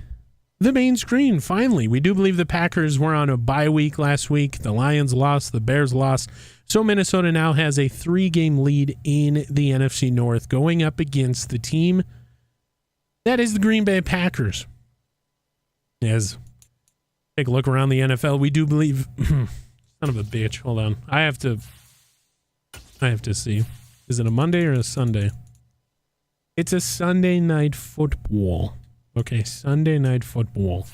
the main screen. Finally, we do believe the Packers were on a bye week last week. The Lions lost, the Bears lost. So Minnesota now has a 3-game lead in the NFC North going up against the team that is the Green Bay Packers. As take a look around the NFL, we do believe son of a bitch. Hold on. I have to see. Is it a Monday or a Sunday? It's a Sunday night football. Okay, Sunday night football.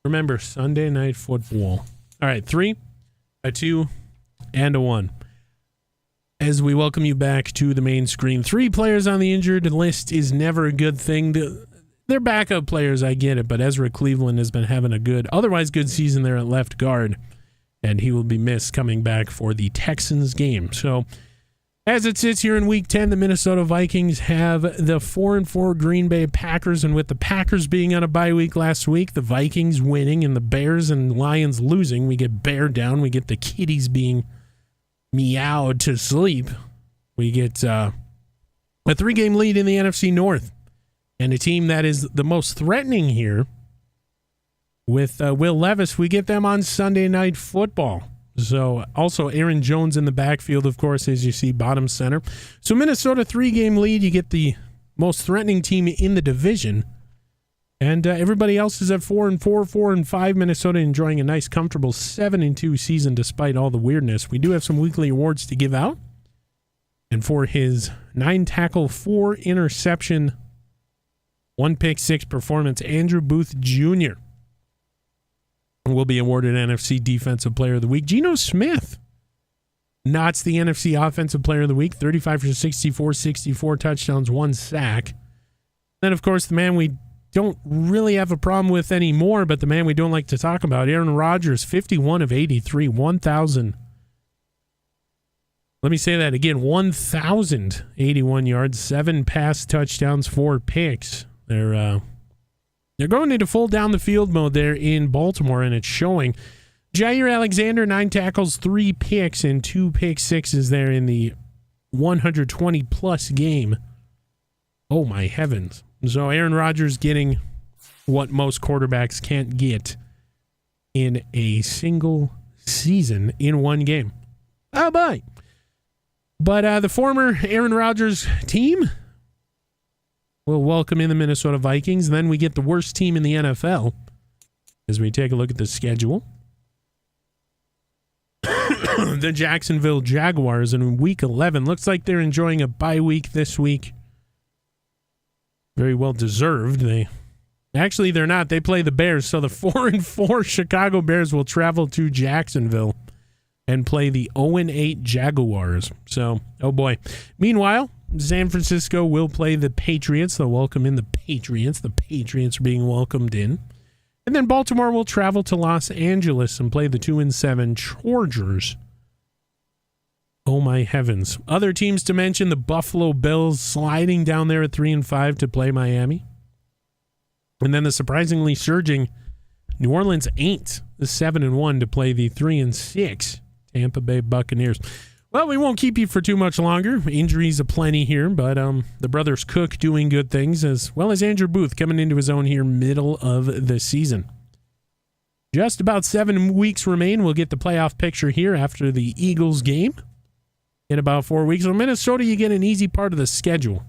Remember, Sunday night football. All right, 3, a 2, and a 1. As we welcome you back to the main screen. 3 players on the injured list is never a good thing. They're backup players, I get it, but Ezra Cleveland has been having a otherwise good season there at left guard, and he will be missed coming back for the Texans game. So, as it sits here in Week 10, the Minnesota Vikings have the 4-4 Green Bay Packers, and with the Packers being on a bye week last week, the Vikings winning and the Bears and Lions losing, we get bear down, we get the kitties being meowed to sleep. We get a 3-game lead in the NFC North, and a team that is the most threatening here with Will Levis. We get them on Sunday Night Football. So also Aaron Jones in the backfield, of course, as you see, bottom center. So Minnesota 3-game lead. You get the most threatening team in the division. And everybody else is at 4-4, 4-5. Minnesota enjoying a nice, comfortable 7-2 season despite all the weirdness. We do have some weekly awards to give out. And for his 9-tackle, 4-interception, 1-pick-6 performance, Andrew Booth Jr. will be awarded NFC Defensive Player of the Week. Geno Smith knots the NFC Offensive Player of the Week, 35 for 64, 64 touchdowns, 1 sack. Then, of course, the man we don't really have a problem with anymore, but the man we don't like to talk about, Aaron Rodgers, 51 of 83, 1,000. Let me say that again, 1,081 yards, 7 pass touchdowns, 4 picks. They're going into full down the field mode there in Baltimore, and it's showing. Jair Alexander, 9 tackles, 3 picks, and 2 pick-6s there in the 120-plus game. Oh, my heavens. So Aaron Rodgers getting what most quarterbacks can't get in a single season in one game. Oh, boy. But the former Aaron Rodgers team we'll welcome in the Minnesota Vikings. Then we get the worst team in the NFL as we take a look at the schedule. The Jacksonville Jaguars in Week 11. Looks like they're enjoying a bye week this week. Very well deserved. They're not. They play the Bears. So the 4-4 Chicago Bears will travel to Jacksonville and play the 0-8 Jaguars. So, oh boy. Meanwhile, San Francisco will play the Patriots. They'll welcome in the Patriots. The Patriots are being welcomed in. And then Baltimore will travel to Los Angeles and play the 2-7 Chargers. Oh my heavens. Other teams to mention, the Buffalo Bills sliding down there at 3-5 to play Miami. And then the surprisingly surging New Orleans Aints, the 7-1 to play the 3-6 Tampa Bay Buccaneers. Well, we won't keep you for too much longer. Injuries aplenty here, but the brothers Cook doing good things, as well as Andrew Booth coming into his own here middle of the season. Just about 7 weeks remain. We'll get the playoff picture here after the Eagles game in about 4 weeks. So Minnesota, you get an easy part of the schedule.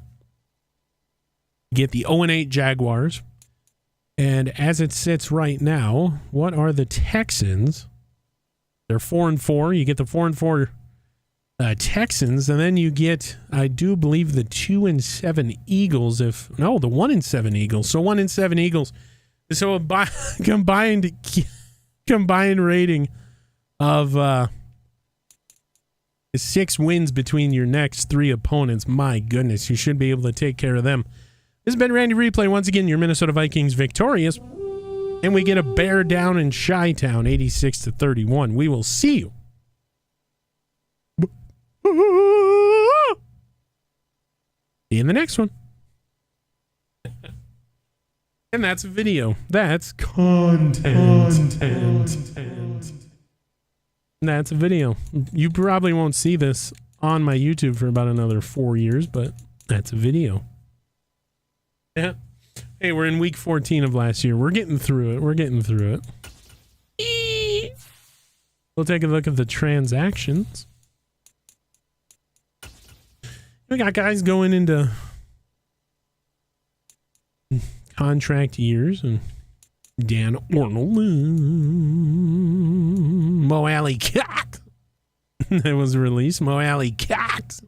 You get the 0-8 Jaguars. And as it sits right now, what are the Texans? They're 4-4. You get the 4-4 Texans, and then you get, I do believe, the 2-7 Eagles. The 1-7 Eagles. So 1-7 Eagles. So a combined rating of 6 wins between your next 3 opponents. My goodness, you should be able to take care of them. This has been Randy Replay. Once again, your Minnesota Vikings victorious, and we get a bear down in Chi-Town, 86-31. We will see you in the next one. And that's a video. That's content. That's a video. You probably won't see this on my YouTube for about another 4 years, but that's a video. Yeah. Hey, we're in week 14 of last year. We're getting through it. We'll take a look at the transactions. We got guys going into contract years, and Dan Arnold, Mo Alley Cox. It was released. Mo Alley Cox.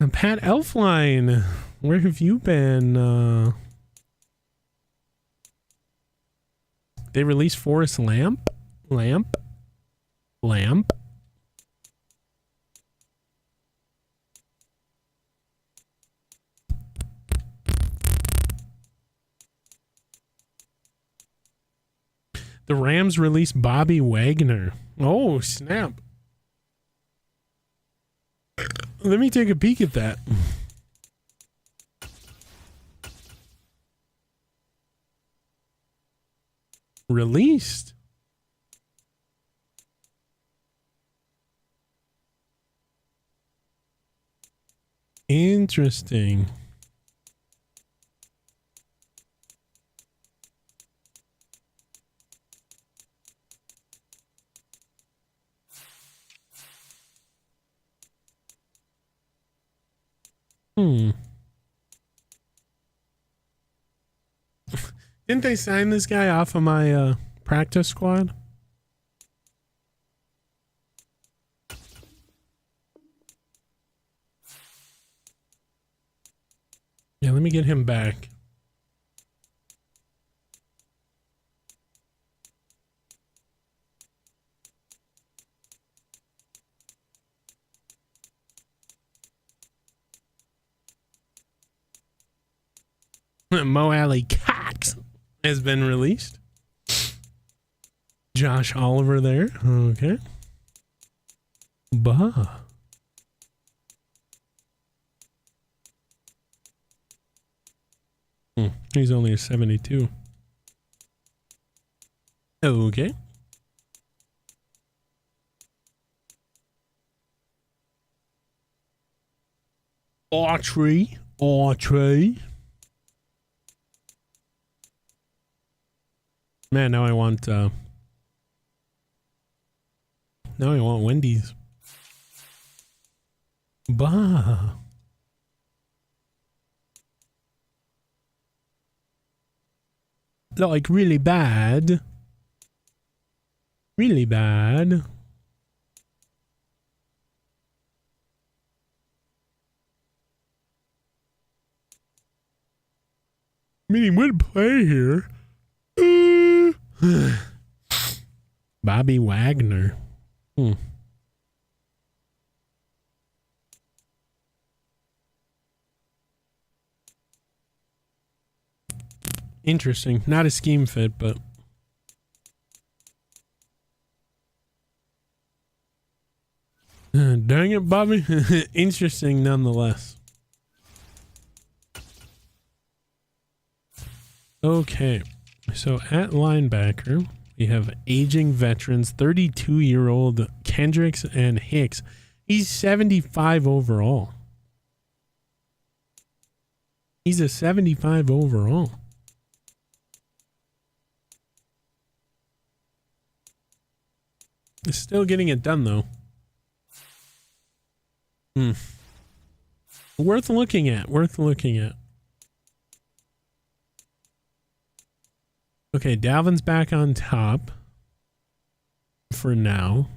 And Pat Elfline, where have you been? They released Forrest Lamp. The Rams released Bobby Wagner. Oh, snap. Let me take a peek at that. Released. Interesting. Didn't they sign this guy off of my practice squad? Yeah, let me get him back. Mo Alley Cox has been released. Josh Oliver there. Okay. Bah. He's only a 72. Okay. Autry. Man, now I want Wendy's. Bah. Like really bad. Really bad. I mean, he would play here. Bobby Wagner. Interesting. Not a scheme fit, but dang it, Bobby. Interesting nonetheless. Okay. So at linebacker, we have aging veterans, 32-year-old Kendricks and Hicks. He's 75 overall. He's a 75 overall. Still getting it done, though. Worth looking at. Okay, Dalvin's back on top for now.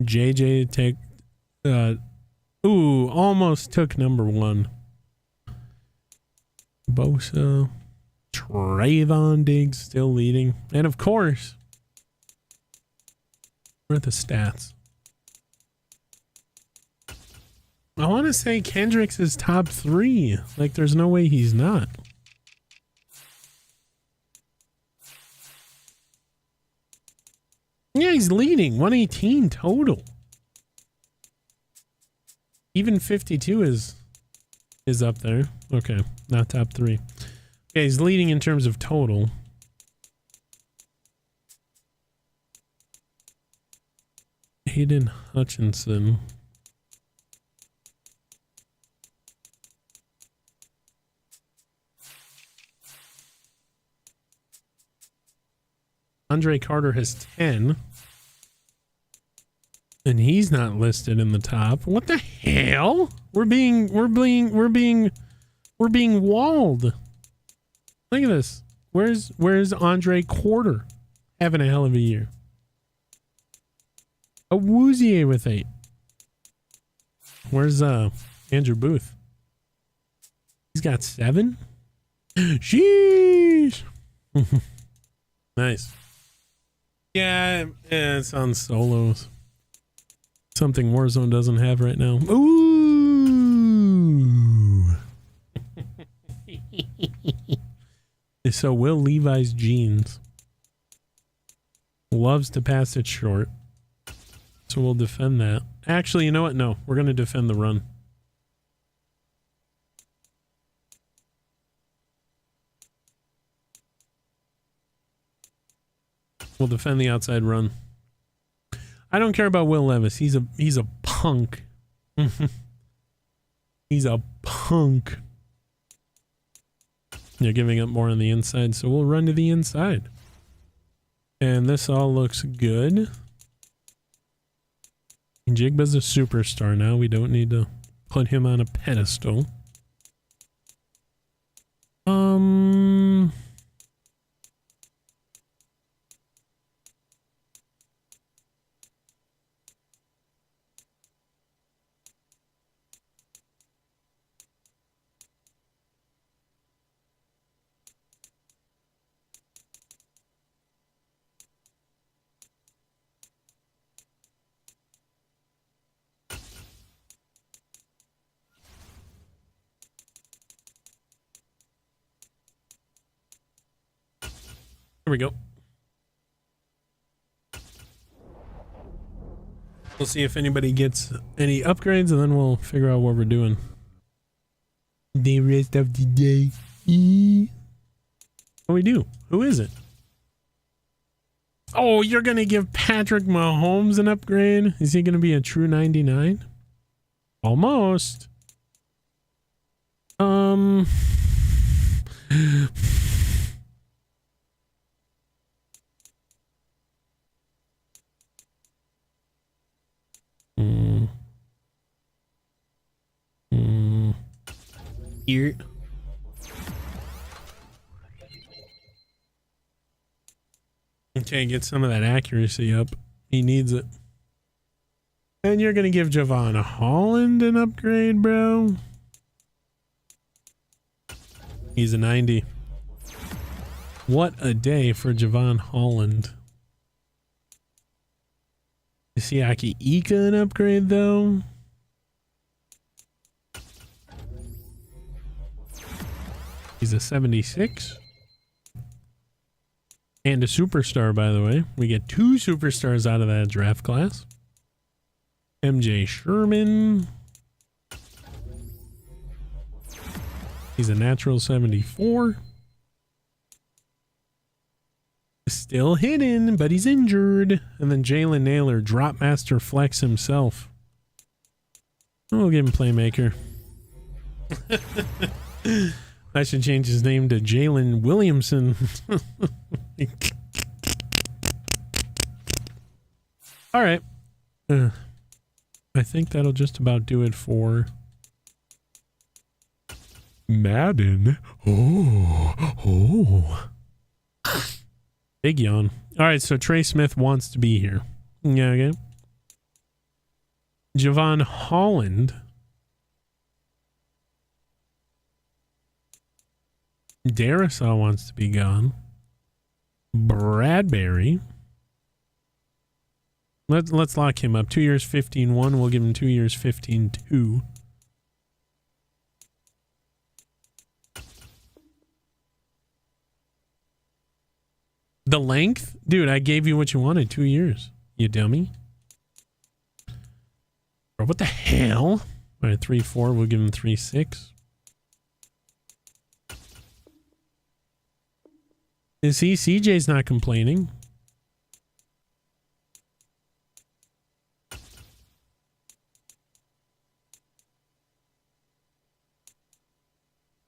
JJ take almost took number 1. Bosa, Trayvon Diggs still leading. And of course, where are the stats? I want to say Kendricks is top 3. Like, there's no way he's not. Yeah, he's leading. 118 total. Even 52 is up there. Okay, not top 3. Okay, he's leading in terms of total. Hayden Hutchinson. Andre Carter has 10. And he's not listed in the top. What the hell? We're being walled. Look at this. Where's Andre Carter? Having a hell of a year. A Woozier with 8. Where's Andrew Booth? He's got 7. Sheesh. Nice. Yeah, it's on solos. Something Warzone doesn't have right now. Ooh. So Will Levi's jeans. Loves to pass it short. So we'll defend that. Actually, you know what? No, we're going to defend the run. We'll defend the outside run. I don't care about Will Levis. He's a punk. He's a punk. They're giving up more on the inside, so we'll run to the inside. And this all looks good. Jigba's a superstar now. We don't need to put him on a pedestal. Here we go. We'll see if anybody gets any upgrades, and then we'll figure out what we're doing. The rest of the day. What do we do? Who is it? Oh, you're going to give Patrick Mahomes an upgrade? Is he going to be a true 99? Almost. Here. Okay, get some of that accuracy up. He needs it. And you're gonna give Javon Holland an upgrade, bro? He's a 90. What a day for Javon Holland. Is Siaki Ika an upgrade, though? He's a 76. And a superstar, by the way. We get 2 superstars out of that draft class. MJ Sherman. He's a natural 74. Still hidden, but he's injured. And then Jalen Naylor, drop master flex himself. We'll give him playmaker. I should change his name to Jalen Williamson. All right. I think that'll just about do it for Madden. Oh. Big yawn. All right, so Trey Smith wants to be here. Yeah, okay. Javon Holland. Darrisaw wants to be gone. Bradbury. Let's lock him up. 2 years, 15-1. We'll give him 2 years, 15-2. The length? Dude, I gave you what you wanted. 2 years. You dummy. Bro, what the hell? All right, 3-4. We'll give him 3-6. Is he? CJ's not complaining.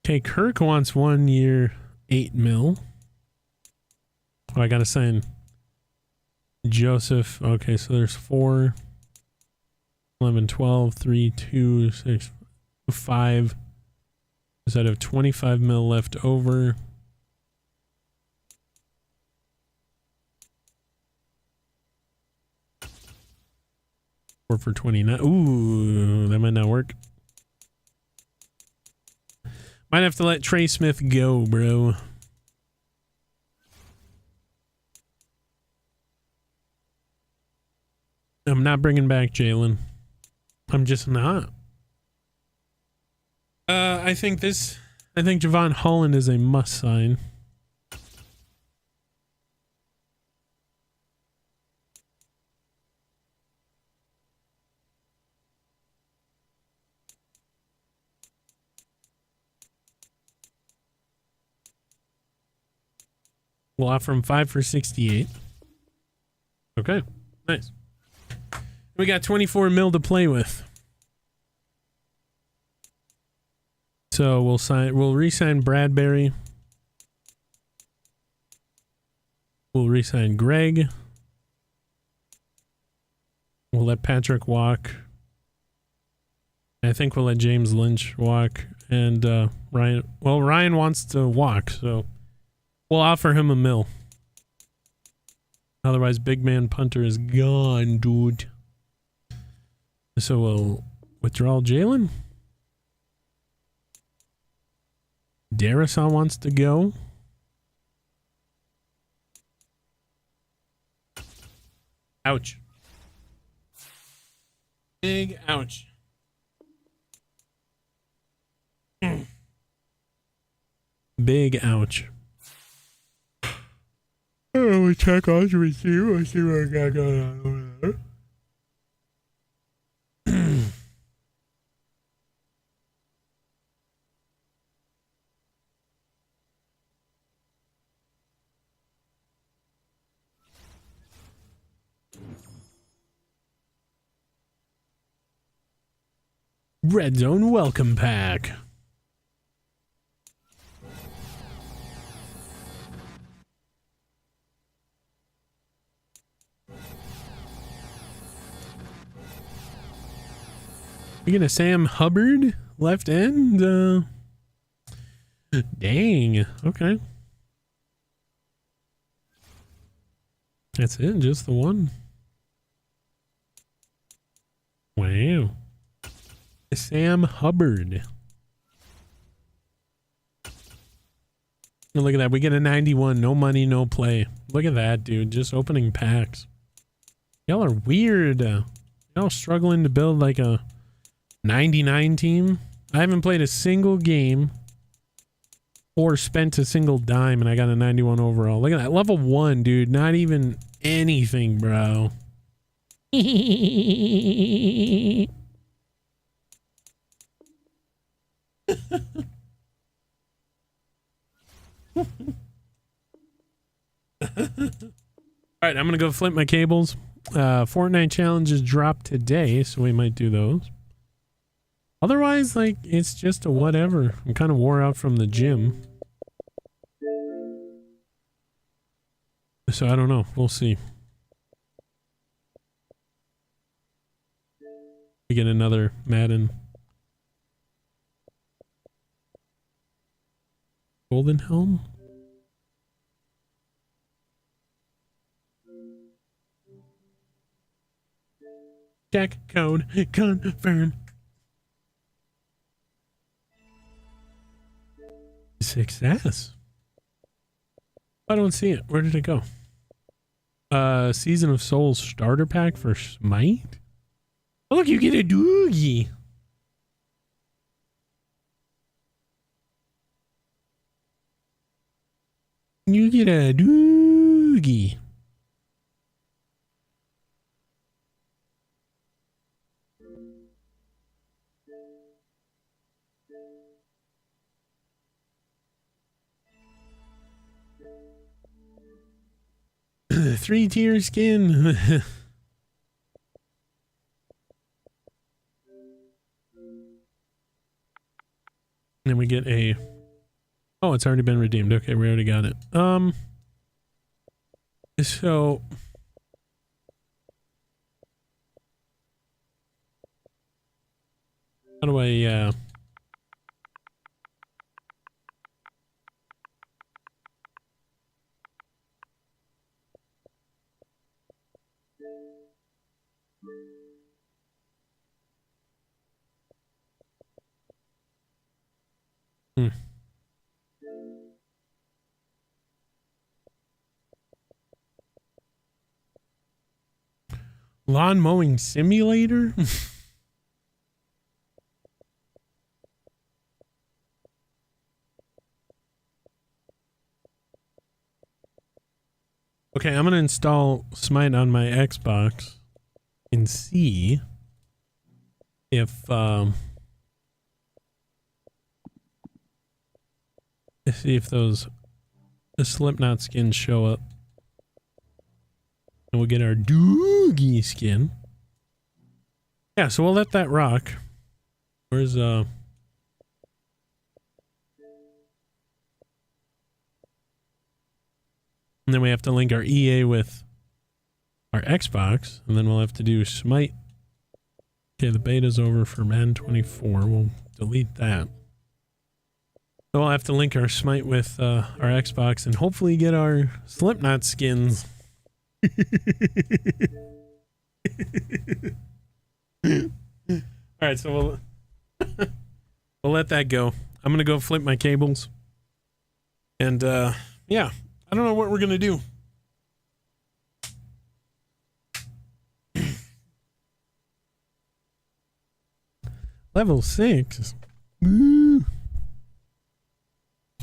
Okay, Kirk wants 1 year, 8 mil. Oh, I gotta sign Joseph. Okay, so there's 4, 11, 12, 3, 2, 6, 5. Does that have 25 mil left over? For 29. Ooh, that might not work. Might have to let Trey Smith go, bro. I'm not bringing back Jalen. I'm just not. I think Javon Holland is a must sign. We'll offer him 5 for 68. Okay, nice. We got 24 mil to play with. So we'll re-sign Bradbury. We'll re-sign Greg. We'll let Patrick walk. I think we'll let James Lynch walk. And Ryan. Well, Ryan wants to walk, so we'll offer him $1 mil. Otherwise, big man punter is gone, dude. So we'll withdraw Jalen. Darrisaw wants to go. Ouch. Big ouch. Big ouch. Oh, we check on to receive. Let's see what I got going on over there. Red Zone Welcome Pack. We get a Sam Hubbard left end. Dang. Okay. That's it. Just the one. Wow. Sam Hubbard. Look at that. We get a 91. No money, no play. Look at that, dude. Just opening packs. Y'all are weird. Y'all struggling to build like a 99 team. I haven't played a single game or spent a single dime and I got a 91 overall. Look at that. Level 1, dude. Not even anything, bro. Alright, I'm gonna go flip my cables. Fortnite challenges dropped today, so we might do those. Otherwise, like, it's just a whatever. I'm kind of wore out from the gym. So I don't know. We'll see. We get another Madden. Golden Helm? Check code confirm. Success. I don't see it. Where did it go? Season of Souls starter pack for Smite. Oh, look, you get a doogie. You get a doogie. Three-tier skin. Then we get a... Oh, it's already been redeemed. Okay, we already got it. So... How do I, Lawn mowing simulator? Okay, I'm gonna install Smite on my Xbox and see if those the Slipknot skins show up. And we'll get our doogie skin. Yeah, so we'll let that rock. Where's And then we have to link our EA with our Xbox, and then we'll have to do Smite. Okay, the beta's over for Madden 24. We'll delete that. So we'll have to link our Smite with our Xbox and hopefully get our Slipknot skins. Alright, so we'll let that go. I'm gonna go flip my cables. And yeah, I don't know what we're gonna do. Level 6. Woo.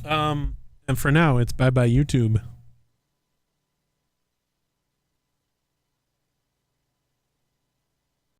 And for now it's bye bye YouTube.